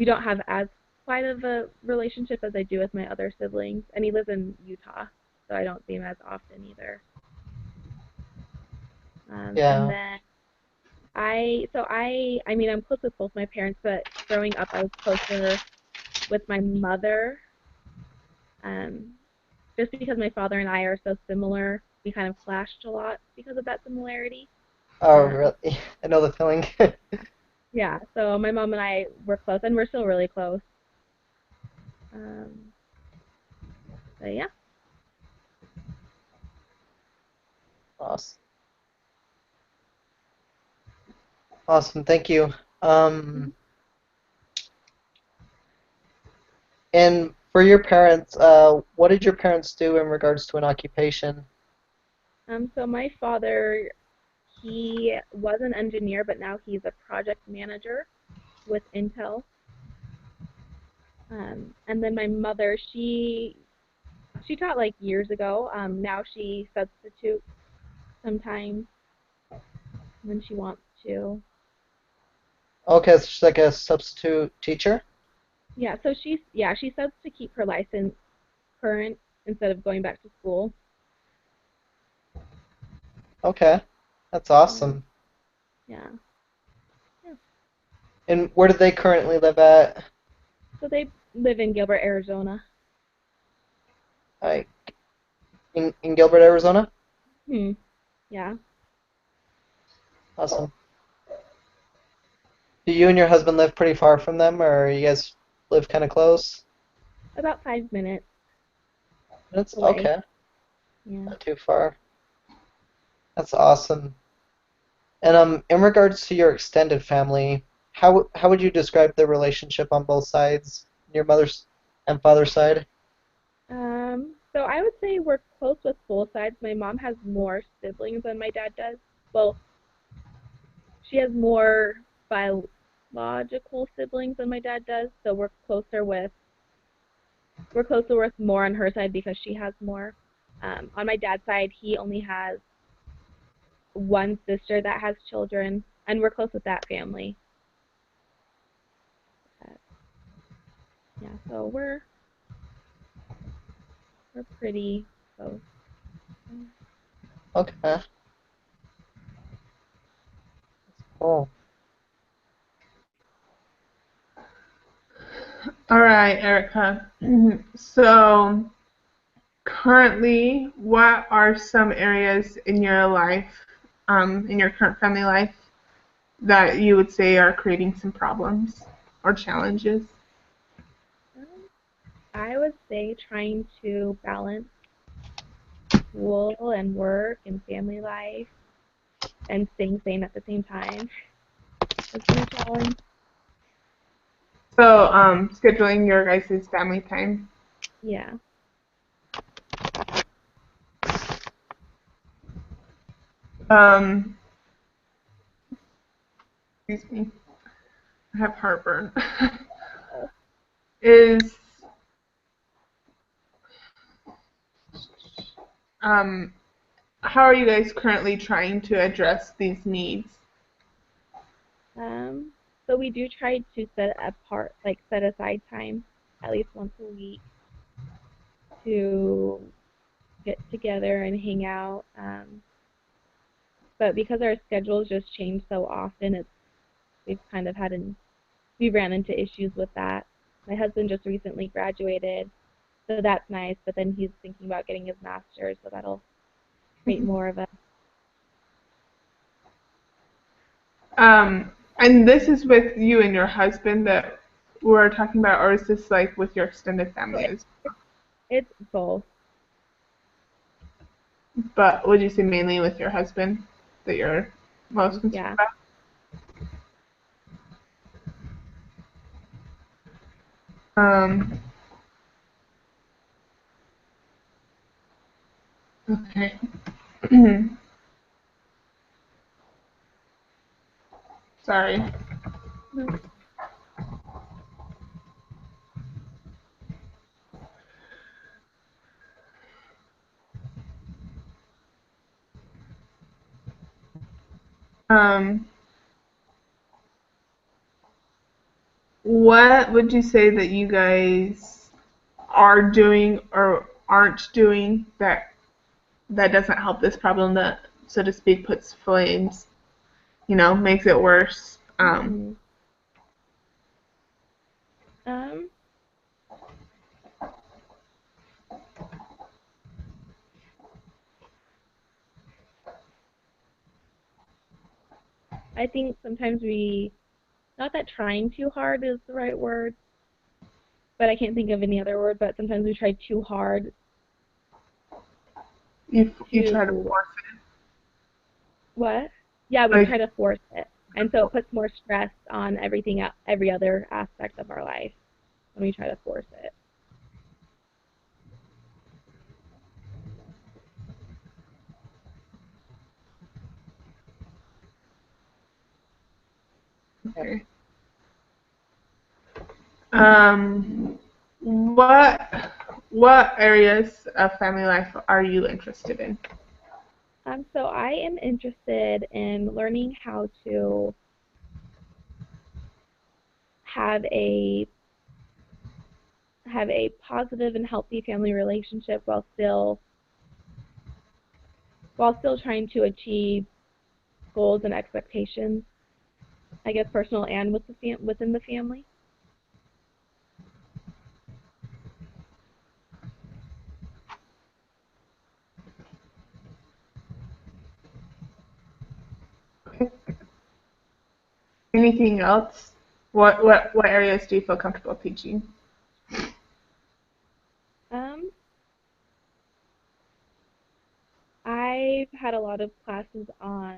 S1: don't have as quite of a relationship as I do with my other siblings, and he lives in Utah, so I don't see him as often either. And
S3: Yeah.
S1: then I mean, I'm close with both my parents, but growing up, I was closer with my mother, um, just because my father and I are so similar. We kind of clashed a lot because of that similarity.
S3: Oh,
S1: Um,
S3: really? I know the feeling.
S1: yeah, so my mom and I were close, and we're still really close. Um, but yeah.
S3: Awesome. Awesome. Thank you. Um,
S1: Mhm.
S3: and for your parents, what did your parents do in regards to an occupation?
S1: So my father, he was an engineer, but now he's a project manager with Intel. And then my mother, she taught like years ago. Now she substitutes sometimes when she wants to.
S3: Okay, it's just like a substitute teacher.
S1: Yeah, she subs to keep her license current instead of going back to school.
S3: Okay, that's
S1: Um,
S3: awesome.
S1: yeah, yeah.
S3: And where do they currently live at?
S1: So they live in Gilbert, Arizona.
S3: I in Gilbert, Arizona.
S1: Hmm. Yeah.
S3: Awesome. Do you and your husband live pretty far from them, or you guys live kind of close?
S1: About 5 minutes
S3: That's
S1: away.
S3: okay.
S1: Yeah.
S3: Not too far. That's awesome. And in regards to your extended family, how would you describe the relationship on both sides, your mother's and father's side?
S1: So I would say we're close with both sides. My mom has more siblings than my dad does. Well, she has more biological siblings than my dad does, so we're closer with more on her side because she has more. On my dad's side, he only has one sister that has children, and we're close with that family. Uh, yeah, so we're pretty close.
S3: Okay, cool.
S2: All right, Erica. So, currently, what are some areas in your life, in your current family life, that you would say are creating some problems or challenges?
S1: Um, I would say trying to balance school and work and family life and staying sane at the same time has been a challenge.
S2: So, scheduling your guys' family time.
S1: Yeah.
S2: Um, excuse me, I have heartburn.
S1: Oh.
S2: Is um, how are you guys currently trying to address these needs?
S1: Um, so we do try to set aside time at least once a week to get together and hang out. But because our schedules just change so often, we've kind of we ran into issues with that. My husband just recently graduated, so that's nice. But then he's thinking about getting his master's, so that'll create more of a.
S2: Um, and this is with you and your husband that we're talking about, or is this like with your extended family?
S1: It's both.
S2: But would you say mainly with your husband that you're most concerned
S1: Yeah.
S2: about? Okay. Sorry.
S1: No.
S2: Um, what would you say that you guys are doing or aren't doing that doesn't help this problem that, so to speak, puts flames, makes it worse?
S1: Hmm. Um, I think sometimes not that trying too hard is the right word, but I can't think of any other word, but sometimes we try too hard
S2: You
S1: to
S2: try to force
S1: what? Yeah,
S2: it.
S1: we try to force it. And so it puts more stress on every other aspect of our life when we try to force it.
S2: Okay. Um, what areas of family life are you interested in?
S1: So I am interested in learning how to have a positive and healthy family relationship while still trying to achieve goals and expectations, I guess personal and within the family.
S2: Anything else? What areas do you feel comfortable teaching?
S1: Um, I've had a lot of classes on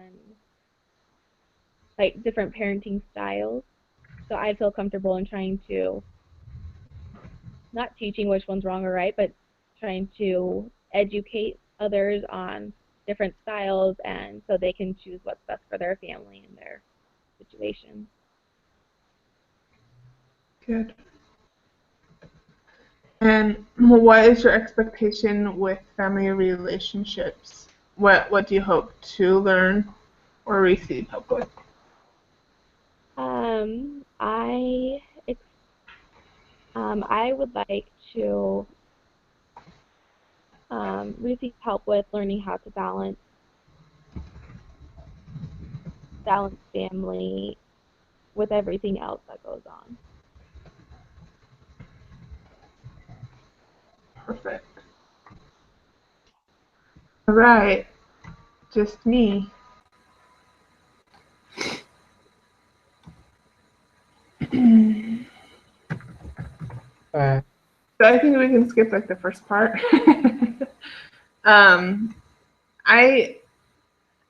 S1: like different parenting styles, so I feel comfortable in trying to not teaching which one's wrong or right, but trying to educate others on different styles and so they can choose what's best for their family and their situation.
S2: Good. And what is your expectation with family relationships? What do you hope to learn or receive help with?
S1: Um, I I would like to receive help with learning how to balance family with everything else that goes on.
S2: Perfect. All right. Just me.
S3: Alright.
S2: So I think we can skip like the first part. um, I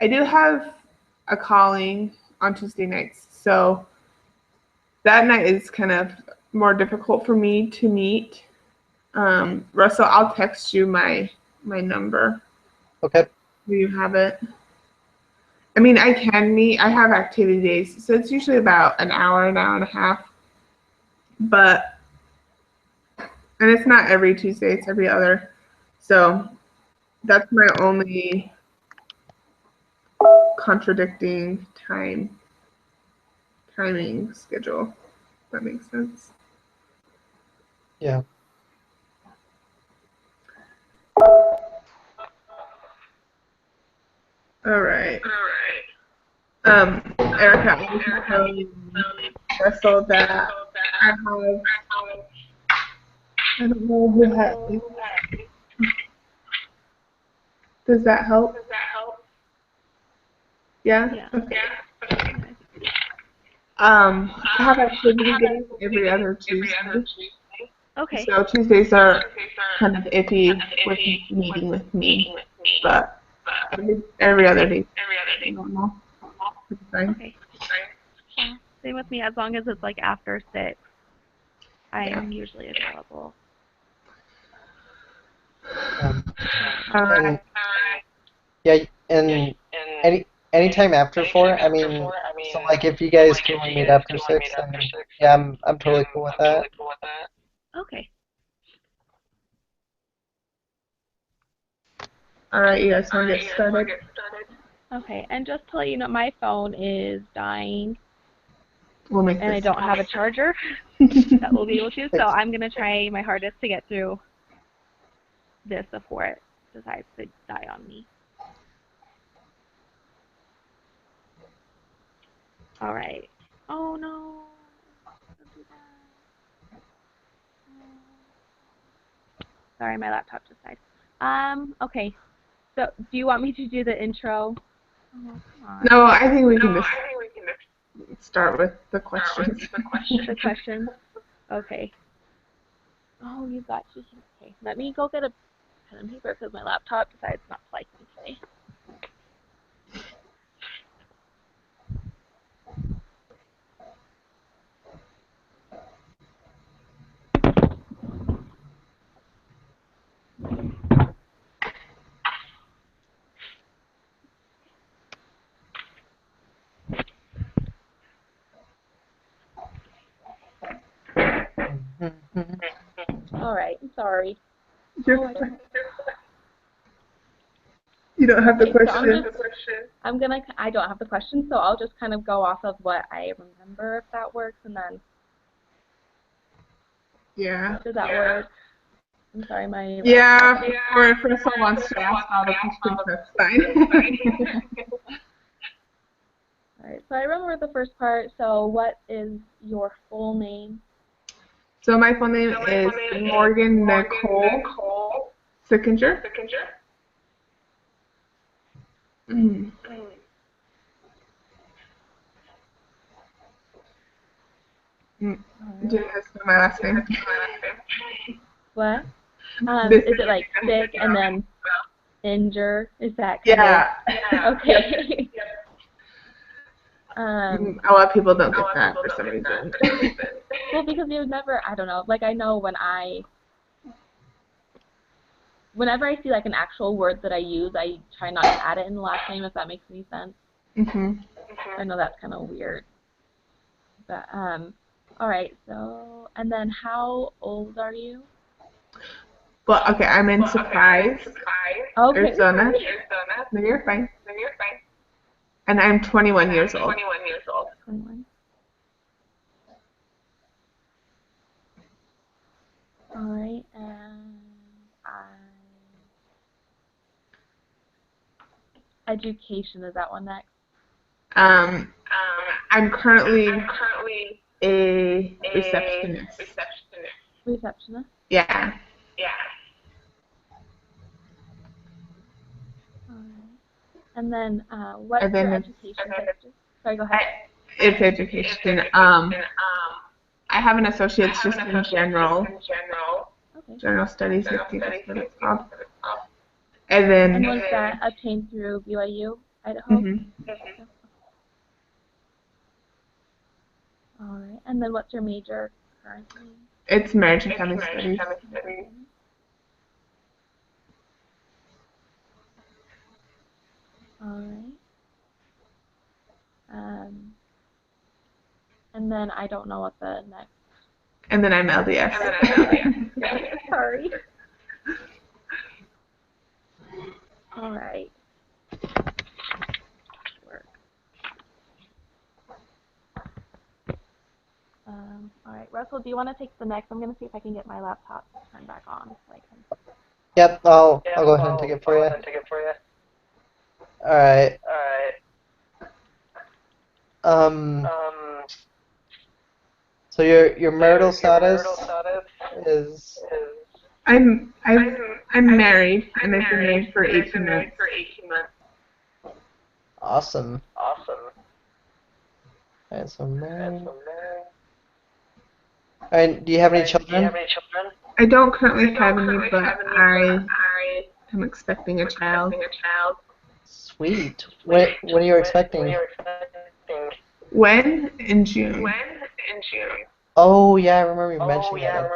S2: I do have a calling on Tuesday nights, so that night is kind of more difficult for me to meet. Russell, I'll text you my number.
S3: Okay.
S2: Do you have it? I mean, I can meet. I have activity days, so it's usually about an hour and a half. But and it's not every Tuesday; it's every other. So that's my only contradicting timing schedule. If that makes sense.
S3: Yeah.
S2: All right. Erica, I was telling Russell that I have. I don't know who had. Does that help? Yeah.
S1: Yeah.
S2: Okay.
S1: Okay.
S2: I have activity days every other Tuesday.
S1: Okay.
S2: So Tuesdays are kind of iffy with meeting with me, but every other day, normal. It's fine.
S1: Okay. Well, same with me. As long as it's like after 6,
S2: Yeah.
S1: I'm usually available.
S3: Um,
S2: All
S3: and
S2: right.
S3: yeah, and anytime after 4. I mean, so like if you guys can only meet after 6, then yeah, I'm totally cool with that.
S1: Okay.
S2: All right. You guys want to get started?
S1: Okay. And just to let you know, my phone is dying
S2: We'll make
S1: and I
S2: this.
S1: don't have a charger that will be able to, so
S3: Thanks.
S1: I'm going to try my hardest to get through this before it decides to die on me. All right. Oh no. Don't do that. Oh. Sorry, my laptop just died. Okay. So, do you want me to do the intro? Oh, come on.
S2: No, I think we can just start with the questions.
S1: The questions? Okay. Oh, you got you. Okay. Let me go get a pen and paper because my laptop decides not to like me today. All right. I'm sorry.
S2: You're fine. You don't have the
S1: Okay, so
S2: question.
S1: I don't have the question, so I'll just kind of go off of what I remember if that works, and then
S2: Yeah.
S1: does that work? I'm sorry, my
S2: Yeah.
S1: laptop.
S2: Or if Russell wants to ask all the questions, that's fine.
S1: All right, so I remember the first part. So, what is your full name?
S2: So my full name is Morgan Nicole Sickinger. Mm. Mm,
S1: All
S2: Do
S1: right.
S2: you guys know my last name?
S1: What?
S2: This
S1: Is it like sick and then injure? Is that kind of
S2: Yeah. Yep.
S1: okay?
S2: A lot of people don't get that for some reason.
S1: Well, because you never, I don't know. Like I know whenever I see like an actual word that I use, I try not to add it in the last name if that makes any sense.
S2: hmm
S1: I know that's kind of weird, but all right. So, and then how old are you?
S2: Well, okay, I'm in Surprise,
S1: Okay,
S2: Arizona.
S1: sorry.
S2: No, you're fine. And I'm 21 years old.
S1: 21. All right, and education is that one next?
S2: Um, I'm currently a receptionist.
S1: Receptionist.
S2: Yeah.
S1: All right. And then what's
S2: And
S1: your
S2: then
S1: education history? Sorry, go ahead.
S2: it's education. I have an associate's just in
S1: Okay.
S2: general studies, I think that's what it's called. And
S1: And
S2: then,
S1: was that obtained through BYU, Idaho?
S2: mhm,
S1: Yeah. All right. And then what's your major currently?
S2: it's marriage and family studies.
S1: All right. Um, and then I don't know what the next.
S2: And then I'm LDS.
S1: Sorry. All right. Work. All right, Russell, do you want to take the next? I'm going to see if I can get my laptop turned back on so I can.
S3: Yep, I'll go ahead and take it for you. All right. Um, so your marital status is
S2: I'm married, and I've been married for 18 months.
S3: awesome. All right, so married. All right, do you have any children?
S2: I don't currently have any, but I am expecting a child.
S3: Sweet. When are you expecting?
S2: When? In June.
S3: Oh yeah, I remember you mentioning that.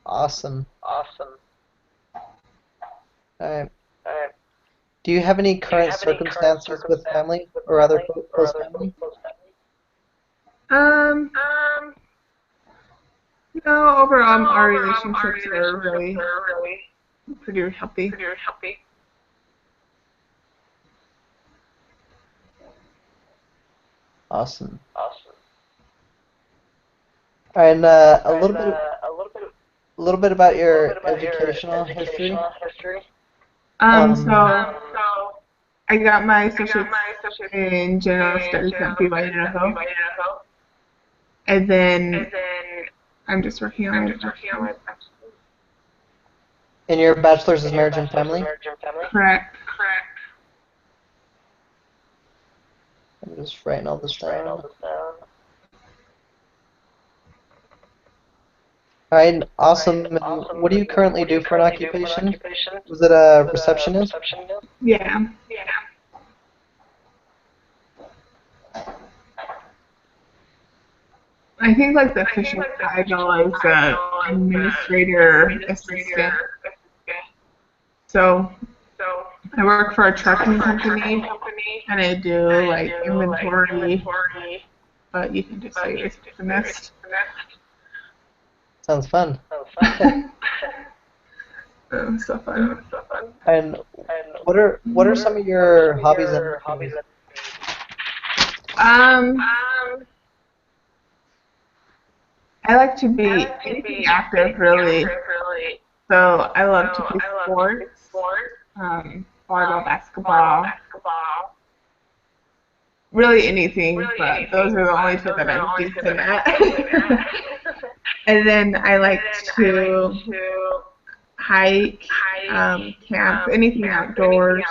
S3: That's awesome. All right. Do you have any current circumstances with family or other close family?
S2: Um, no, overall, our relationships are really pretty healthy.
S3: Awesome. All right, and a little bit about your educational history. Um,
S2: So I got my associates in general studies at BYU Idaho, and then I'm just working on my bachelor's.
S3: and your bachelor's is marriage and family.
S2: Correct.
S3: I'm just writing all this down. All right, awesome. And what do you currently do for an occupation? Was it a receptionist?
S2: Yeah. I think like the official title is administrator assistant. So I work for a trucking company, and I do like inventory, but you can just say receptionist.
S3: Sounds fun.
S2: So fun.
S3: And what are some of your hobbies and routines?
S2: Um, I like to be anything active, really. So I love to play sports, volleyball, basketball, really anything, but those are the only two that I'm decent at. And then I like to hike, camp, anything outdoors.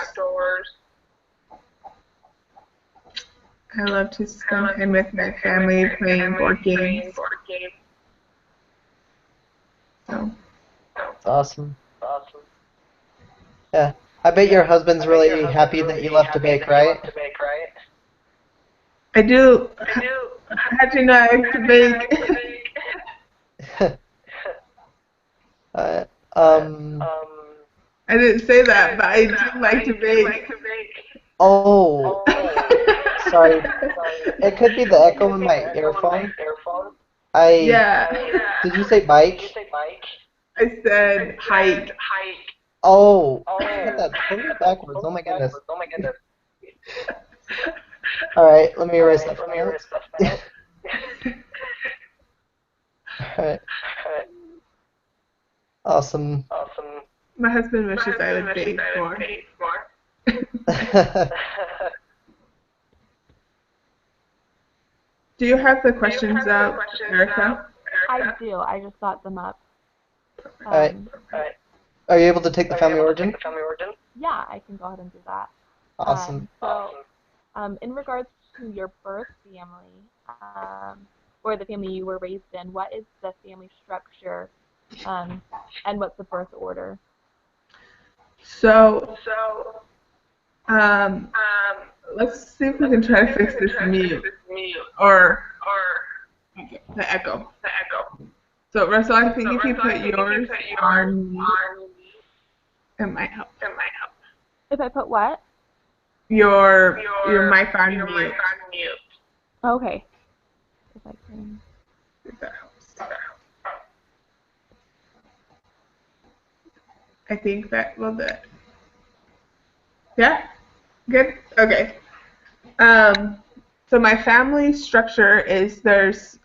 S2: I love to spend time with my family playing board games. So
S3: It's awesome. Yeah. I bet your husband's really happy that you left to bake, right?
S2: I do. How'd you know I like to bake?
S3: Uh, um.
S2: I didn't say that, but I do like to bake.
S3: Oh, sorry. It could be the echo in my earphone. I.
S2: Yeah,
S3: Did you say bike?
S2: I said hike.
S3: Oh, I said that totally backwards. Oh my goodness. All right, let me erase that from it. All right. Awesome.
S2: My husband wishes I would bake more. Do you have the questions up, Erica?
S1: I do. I just got them up.
S3: All right. Are you able to take the family origin?
S1: Yeah, I can go ahead and do that.
S3: Awesome.
S1: In regards to your birth family, or the family you were raised in, what is the family structure, and what's the birth order?
S2: So, um, let's see if we can try to fix this mute or the echo. So, Russell, I think if you put yours on mute, it might help.
S1: If I put what?
S2: Your mic on mute.
S1: Okay. If I can.
S2: If that helps. I think that will do it. Yeah? Good? Okay. So my family structure is there's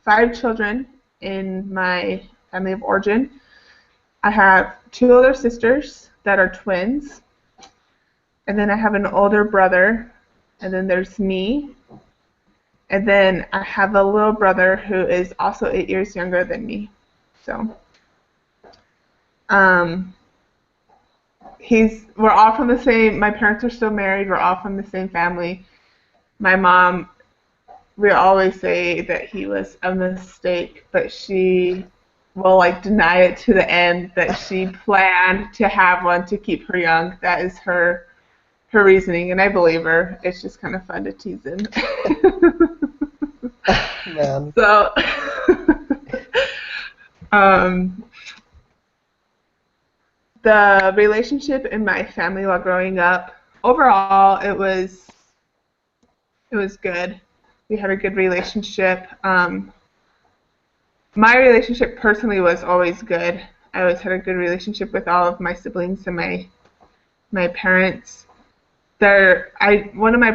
S2: 5 children in my family of origin. I have 2 older sisters that are twins, and then I have an older brother, and then there's me, and then I have a little brother who is also 8 years younger than me. So, we're all from the same. My parents are still married. We're all from the same family. My mom, we always say that he was a mistake, but she will deny it to the end that she planned to have one to keep her young. That is her reasoning, and I believe her. It's just kind of fun to tease him.
S3: Man.
S2: So, the relationship in my family while growing up, overall, it was good. We had a good relationship. My relationship personally was always good. I always had a good relationship with all of my siblings and my parents. One of my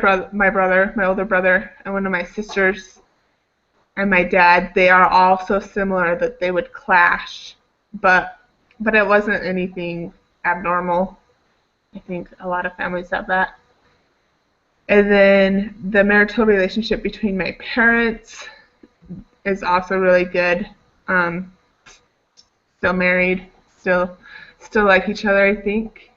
S2: older brother, and one of my sisters, and my dad, they are all so similar that they would clash, but it wasn't anything abnormal. I think a lot of families have that. And then the marital relationship between my parents is also really good. Still married, still like each other, I think.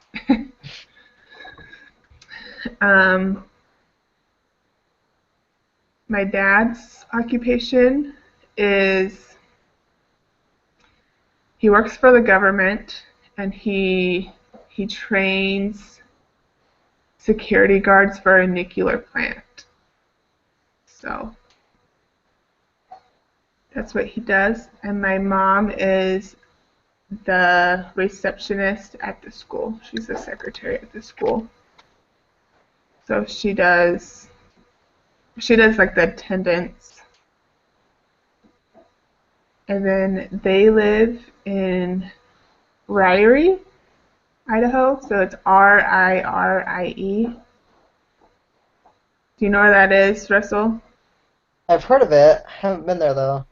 S2: My dad's occupation is he works for the government, and he trains security guards for a nuclear plant. So that's what he does. And my mom is the receptionist at the school. She's the secretary at the school. So she does like the attendance. And then they live in Ryrie, Idaho. So it's Ririe. Do you know where that is, Russell?
S3: I've heard of it. Haven't been there though.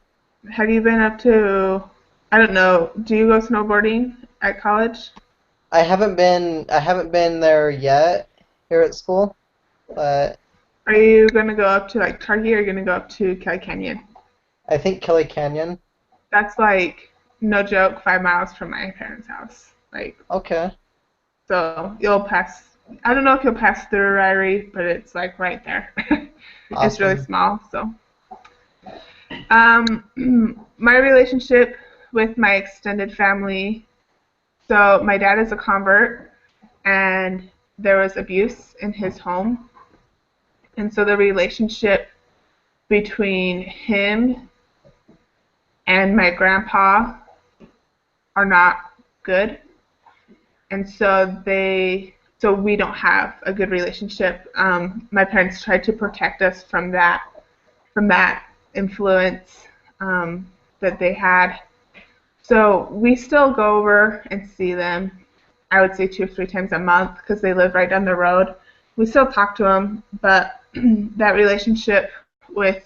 S2: Have you been up to, I don't know, do you go snowboarding at college?
S3: I haven't been there yet here at school, but
S2: Are you going to go up to Targhee, or are you going to go up to Kelly Canyon?
S3: I think Kelly Canyon.
S2: That's no joke, 5 miles from my parents' house.
S3: Okay.
S2: So you'll pass I don't know if you'll pass through Ryrie, but it's like right there. It's really
S3: Awesome.
S2: small, so. My relationship with my extended family. So my dad is a convert, and there was abuse in his home, and so the relationship between him and my grandpa are not good, and so we don't have a good relationship. My parents tried to protect us from that influence that they had. So we still go over and see them. I would say 2 or 3 times a month because they live right down the road. We still talk to them, but that relationship with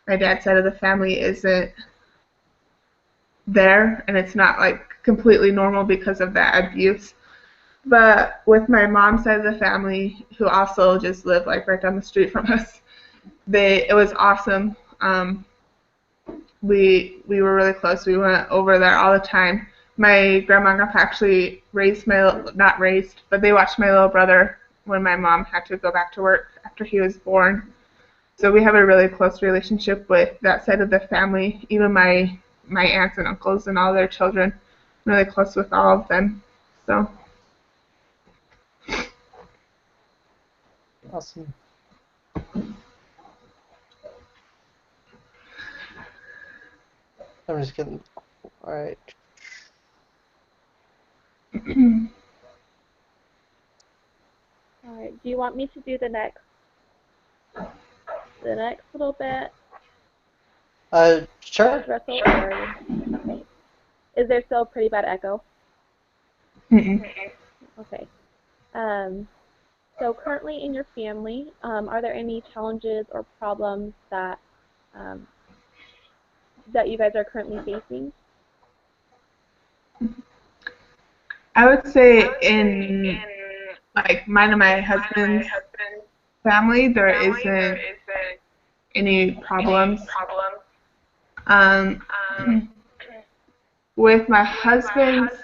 S2: my dad's side of the family isn't there, and it's not like completely normal because of that abuse. But with my mom's side of the family, who also just live like right down the street from us, it was awesome. We were really close. We went over there all the time. My grandma and grandpa actually not raised, but they watched my little brother when my mom had to go back to work after he was born. So we have a really close relationship with that side of the family. Even my aunts and uncles and all their children, I'm really close with all of them. So
S3: Awesome. I'm just kidding. All right.
S1: All right. Do you want me to do the next little bit,
S3: Sure.
S1: Russell? Or okay. Is there still a pretty bad echo?
S2: mm-mm.
S1: Okay. So currently in your family, are there any challenges or problems um, that you guys are currently facing?
S2: I would say in like mine and my husband's family, there isn't any problems. Um, with my husband's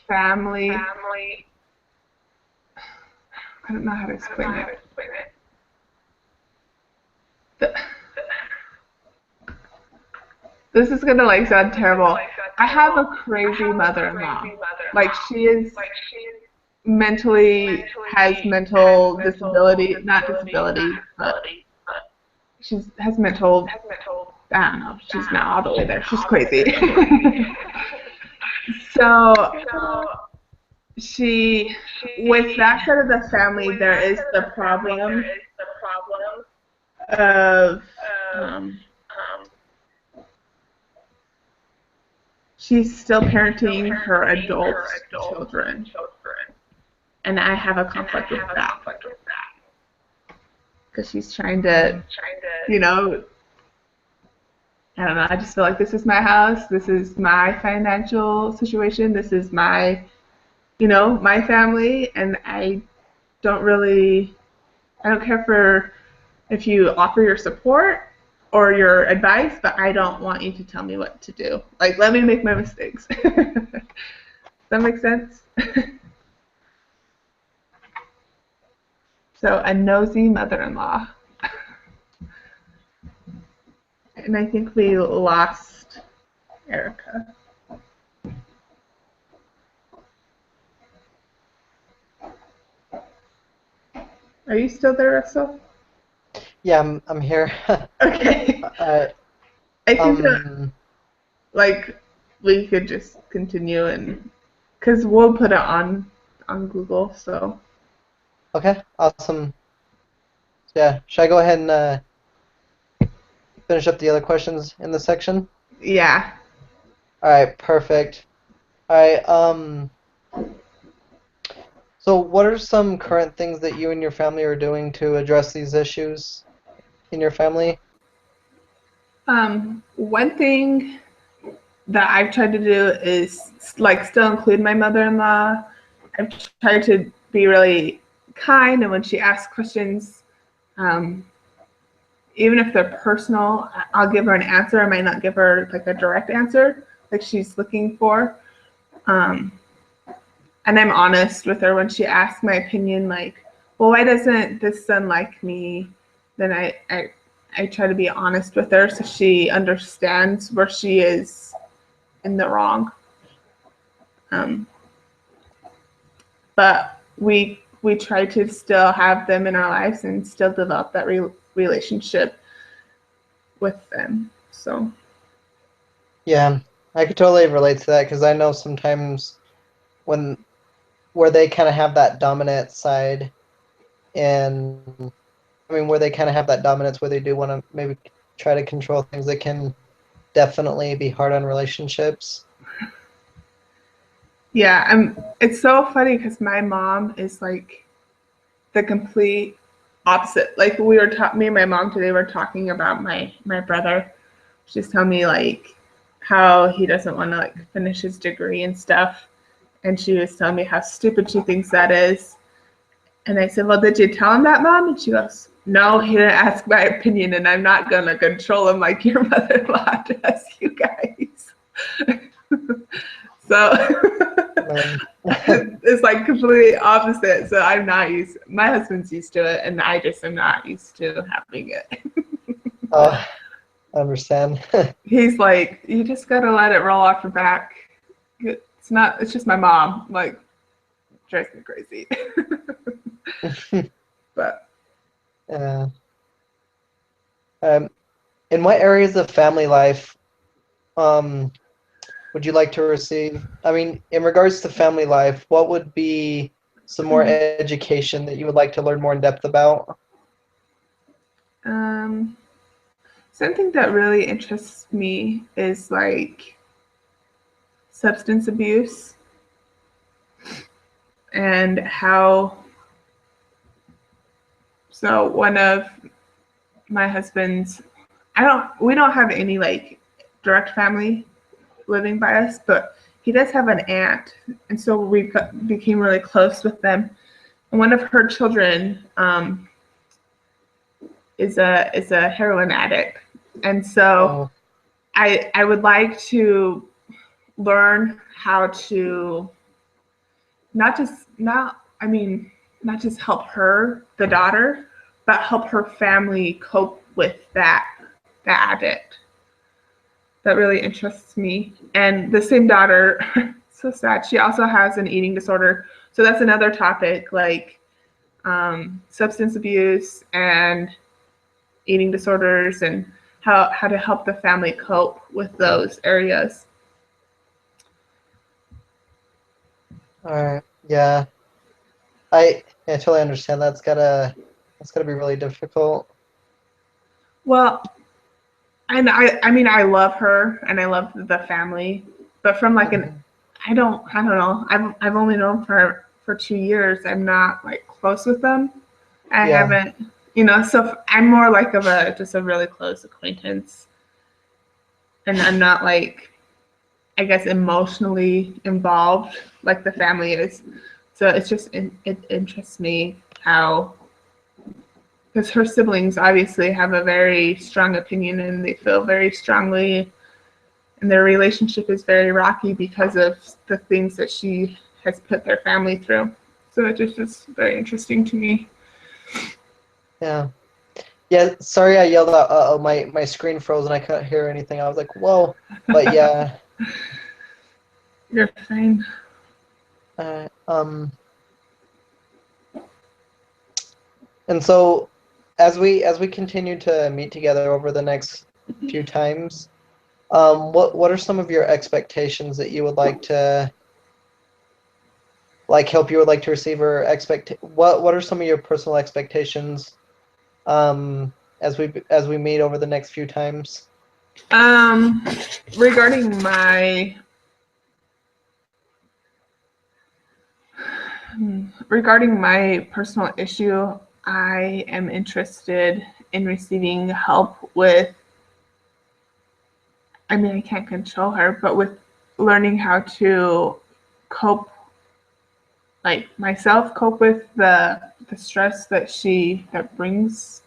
S2: family, I don't know how to explain it. The, this is gonna like sound terrible. I have a crazy mother-in-law. Like she is mentally has mental disability, not disability, but she has mental. I don't know. She's not all the way there. She's crazy. So she, with that side of the family, there is the problem of she's still parenting her adult children, and I have a conflict with that because she's trying to, you know, I don't know. I just feel like this is my house. This is my financial situation. This is my, my family, and I don't really, I don't care for if you offer your support or your advice, but I don't want you to tell me what to do. Like, let me make my mistakes. Does that make sense? So, a nosy mother-in-law. And I think we lost Erica. Are you still there, Russell?
S3: Yeah, I'm here.
S2: Okay. I think like we could just continue and because we'll put it on Google. So
S3: Okay, awesome. Yeah, should I go ahead and finish up the other questions in this section?
S2: yeah.
S3: All right, perfect. All right, so what are some current things that you and your family are doing to address these issues in your family?
S2: One thing that I've tried to do is like still include my mother-in-law. I've tried to be really kind, and when she asks questions, even if they're personal, I'll give her an answer. I might not give her like a direct answer like she's looking for. and I'm honest with her when she asks my opinion, like, well, why doesn't this son like me? Then I try to be honest with her so she understands where she is in the wrong. Um, but we try to still have them in our lives and still develop that relationship with them. So
S3: Yeah, I could totally relate to that because I know sometimes when where they kind of have that dominant side, and I mean where they kind of have that dominance where they do want to maybe try to control things, it can definitely be hard on relationships.
S2: yeah, it's so funny because my mom is like the complete opposite. Like me and my mom today were talking about my brother. She's telling me like how he doesn't want to like finish his degree and stuff, and she was telling me how stupid she thinks that is. And I said, well, did you tell him that, Mom? And she goes, no, he didn't ask my opinion, and I'm not gonna control him like your mother-in-law does, you guys. So
S3: Um,
S2: it's like completely opposite. So I'm not used. My husband's used to it, and I just am not used to having it.
S3: I understand.
S2: He's like, you just gotta let it roll off your back. It's not. It's just my mom. Like, drives me crazy. But
S3: uh, um, in what areas of family life um, would you like to receive? I mean, in regards to family life, what would be some more education that you would like to learn more in depth about?
S2: um, something that really interests me is like substance abuse and how. So one of my husband's, we don't have any like direct family living by us, but he does have an aunt, and so became really close with them. And one of her children is a heroin addict, and so
S3: Oh,
S2: I would like to learn how to not just help her, the daughter, but help her family cope with that addict. That really interests me. And the same daughter, so sad. She also has an eating disorder. So that's another topic, like substance abuse and eating disorders, and how to help the family cope with those areas.
S3: all right. Yeah, I totally understand. That's gotta be really difficult.
S2: Well, and I mean I love her and I love the family, but from like an
S3: Mhm.
S2: I don't know. I've only known for 2 years. I'm not like close with them. I
S3: Yeah,
S2: haven't, so I'm more like of a just a really close acquaintance, and I'm not like, I guess, emotionally involved like the family is. So it's just it interests me how, because her siblings obviously have a very strong opinion and they feel very strongly, and their relationship is very rocky because of the things that she has put their family through. So it just is very interesting to me.
S3: yeah. Yeah, sorry I yelled out, uh-oh, my screen froze and I couldn't hear anything. I was like, whoa. But yeah,
S2: You're fine.
S3: uh, um, and so as we continue to meet together over the next few times, what are some of your expectations that you would like to help you would like to receive, or what are some of your personal expectations as we meet over the next few times?
S2: Um, regarding my personal issue, I am interested in receiving help with. I mean, I can't control her, but with learning how to cope, like myself, cope with the stress that she brings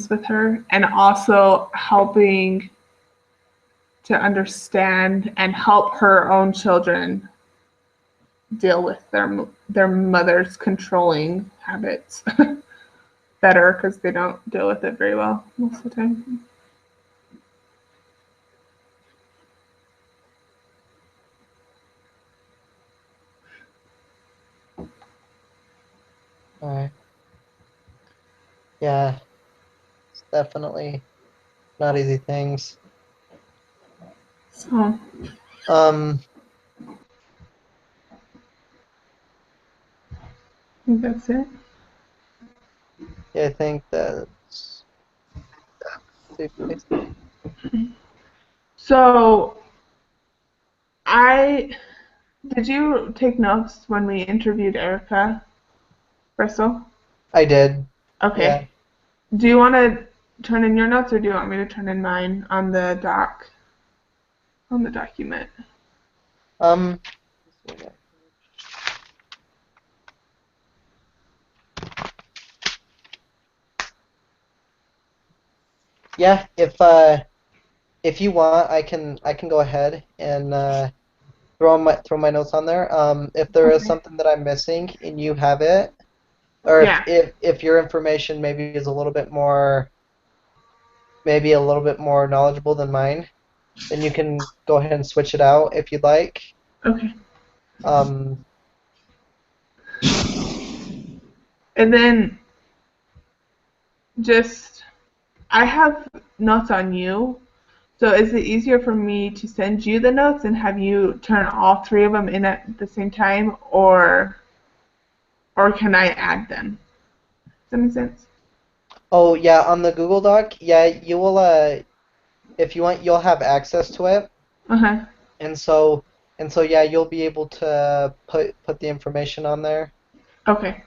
S2: with her, and also helping to understand and help her own children deal with their mother's controlling habits better because they don't deal with it very well most of the time.
S3: All right. Yeah, it's definitely not easy things.
S2: So
S3: Um,
S2: I think that's it.
S3: yeah, I think that's basically.
S2: So I did you take notes when we interviewed Erica Bristol?
S3: I did. Yeah.
S2: Okay. Do you want to turn in your notes or do you want me to turn in mine on the document?
S3: Um, yeah, if you want, I can go ahead and throw my notes on there. If there is
S2: Okay.
S3: something that I'm missing and you have it, or if
S2: Yeah.
S3: if if your information maybe is a little bit more maybe a little bit more knowledgeable than mine, then you can go ahead and switch it out if you'd like.
S2: Okay.
S3: Um,
S2: And then just I have notes on you. So is it easier for me to send you the notes and have you turn all three of them in at the same time, or can I add them? Does that make sense?
S3: oh yeah, on the Google Doc, yeah, you will if you want, you'll have access to it,
S2: Uh-huh.
S3: and so yeah, you'll be able to put the information on there.
S2: Okay.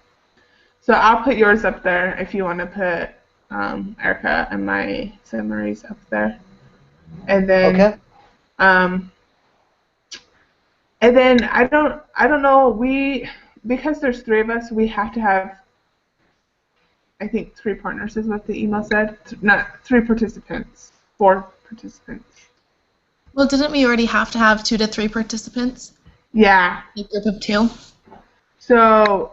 S2: So I'll put yours up there if you want to put Erica and my summaries up there. And then
S3: Okay.
S2: um, I don't know, because there's three of us, we have to have I think three partners is what the email said. Not three participants, four participants.
S4: Well, didn't we already have to have 2 to 3 participants?
S2: Yeah.
S4: A group of 2?
S2: So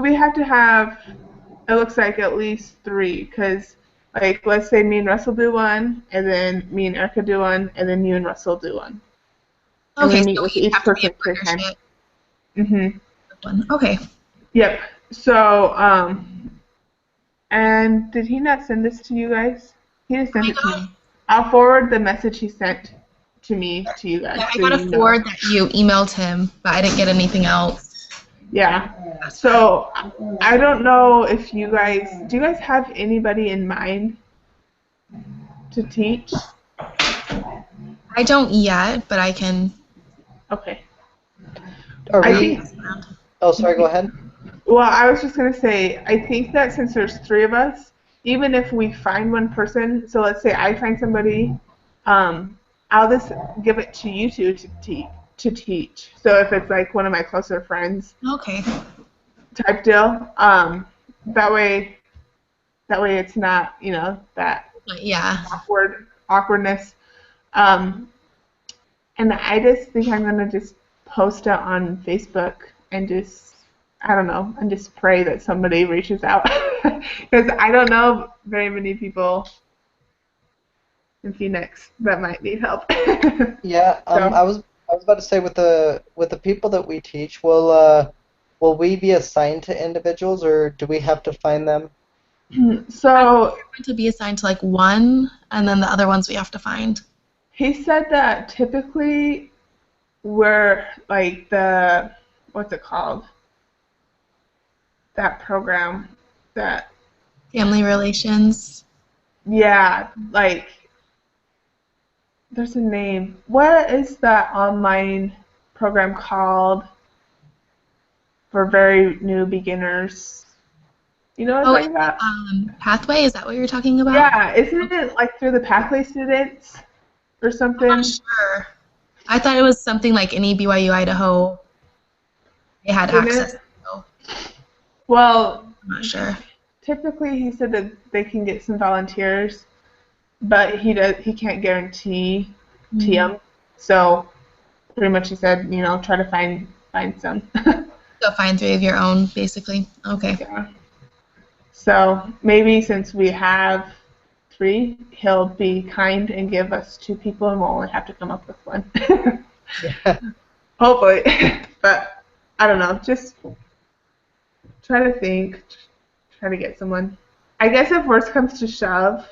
S2: we have to have, it looks like at least three, because like let's say me and Russell do one, and then me and Erica do one, and then you and Russell do one, and we
S4: Okay,
S2: meet
S4: so
S2: with
S4: we
S2: each
S4: have to be
S2: person
S4: a
S2: three times.
S4: partnership. Okay.
S2: Yep. So and did he not send this to you guys? He just sent
S4: I
S2: it to
S4: got,
S2: me. I'll forward the message he sent to me to you guys
S4: yeah, I
S2: so
S4: got a
S2: you know.
S4: forward that you emailed him, but I didn't get anything else.
S2: Yeah. So I don't know if do you guys have anybody in mind to teach?
S4: I don't yet, but I can.
S2: Okay.
S3: Are
S2: I
S3: we?
S2: think,
S3: Oh, sorry. Go ahead.
S2: well, I was just going to say, I think that since there's three of us, even if we find one person, so let's say I find somebody, I'll just give it to you two to teach. So if it's like one of my closer friends
S4: Okay.
S2: type deal, that way it's not, that
S4: Yeah.
S2: awkwardness. Um, and I just think I'm gonna just post it on Facebook and just, I don't know, and just pray that somebody reaches out because I don't know very many people in Phoenix that might need help.
S3: Yeah.
S2: So,
S3: I was about to say with the people that we teach, will we be assigned to individuals or do we have to find them?
S2: so
S4: Going to be assigned to like one, and then the other ones we have to find.
S2: he said that typically we're like what's it called? That program that,
S4: Family relations.
S2: yeah, like there's a name. What is that online program called for very new beginners? You know what I'm
S4: Oh,
S2: talking about?
S4: Pathway, is that what you're talking about?
S2: Yeah, isn't it like through the Pathway students or
S4: I'm not
S2: something?
S4: sure. I thought it was something like any BYU Idaho they had
S2: Isn't
S4: access
S2: it?
S4: to.
S2: Well,
S4: I'm not sure.
S2: typically he said that they can get some volunteers, but he can't guarantee
S4: Mm.
S2: them. So pretty much he said, try to find some.
S4: Go find 3 of your own, basically. Okay.
S2: Yeah. So maybe since we have 3, he'll be kind and give us 2 people, and we'll only have to come up with 1.
S3: Yeah.
S2: Hopefully, but I don't know. Just try to think, try to get someone. I guess if worst comes to shove,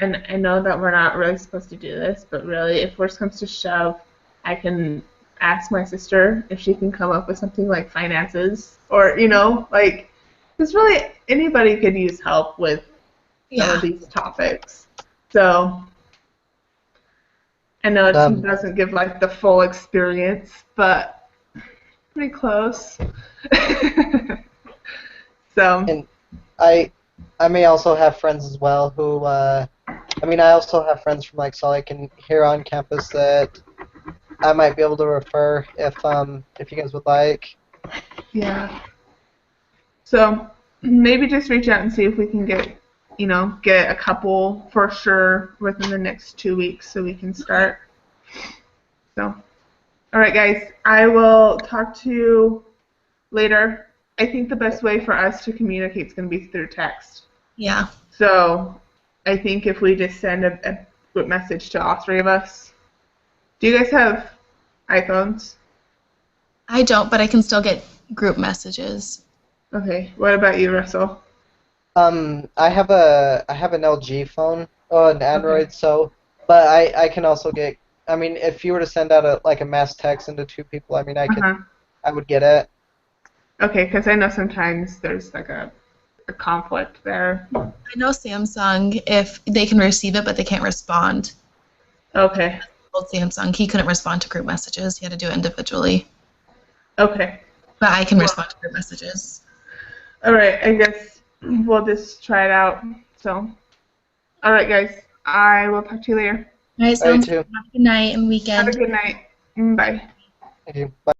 S2: and I know that we're not really supposed to do this, but really, if worst comes to shove, I can ask my sister if she can come up with something like finances, or because really anybody could use help with some
S4: Yeah.
S2: of these topics. So I know it
S3: Um,
S2: doesn't give like the full experience, but pretty close. So
S3: and I may also have friends as well who I also have friends from like Salt Lake and here on campus that I might be able to refer if you guys would like.
S2: yeah. So maybe just reach out and see if we can get a couple for sure within the next 2 weeks so we can start. So, all right, guys, I will talk to you later. I think the best way for us to communicate is going to be through text.
S4: Yeah.
S2: So I think if we just send a group message to all 3 of us. Do you guys have iPhones?
S4: I don't, but I can still get group messages.
S2: Okay. What about you, Russell?
S3: I have an LG phone, an Android, but I can also get. I mean, if you were to send out a mass text into 2 people, I mean,
S2: Uh-huh.
S3: I would get it.
S2: Okay, because I know sometimes there's like a conflict there.
S4: I know Samsung, if they can receive it, but they can't respond.
S2: Okay.
S4: Old Samsung, he couldn't respond to group messages. He had to do it individually.
S2: Okay.
S4: But I can respond to group messages.
S2: All right. I guess we'll just try it out. So, all right, guys. I will talk to you later.
S4: All right,
S3: All right,
S4: sounds
S3: too.
S4: good. Have a good night and
S2: Have
S4: weekend.
S2: a good night. Bye.
S3: Thank you. Bye.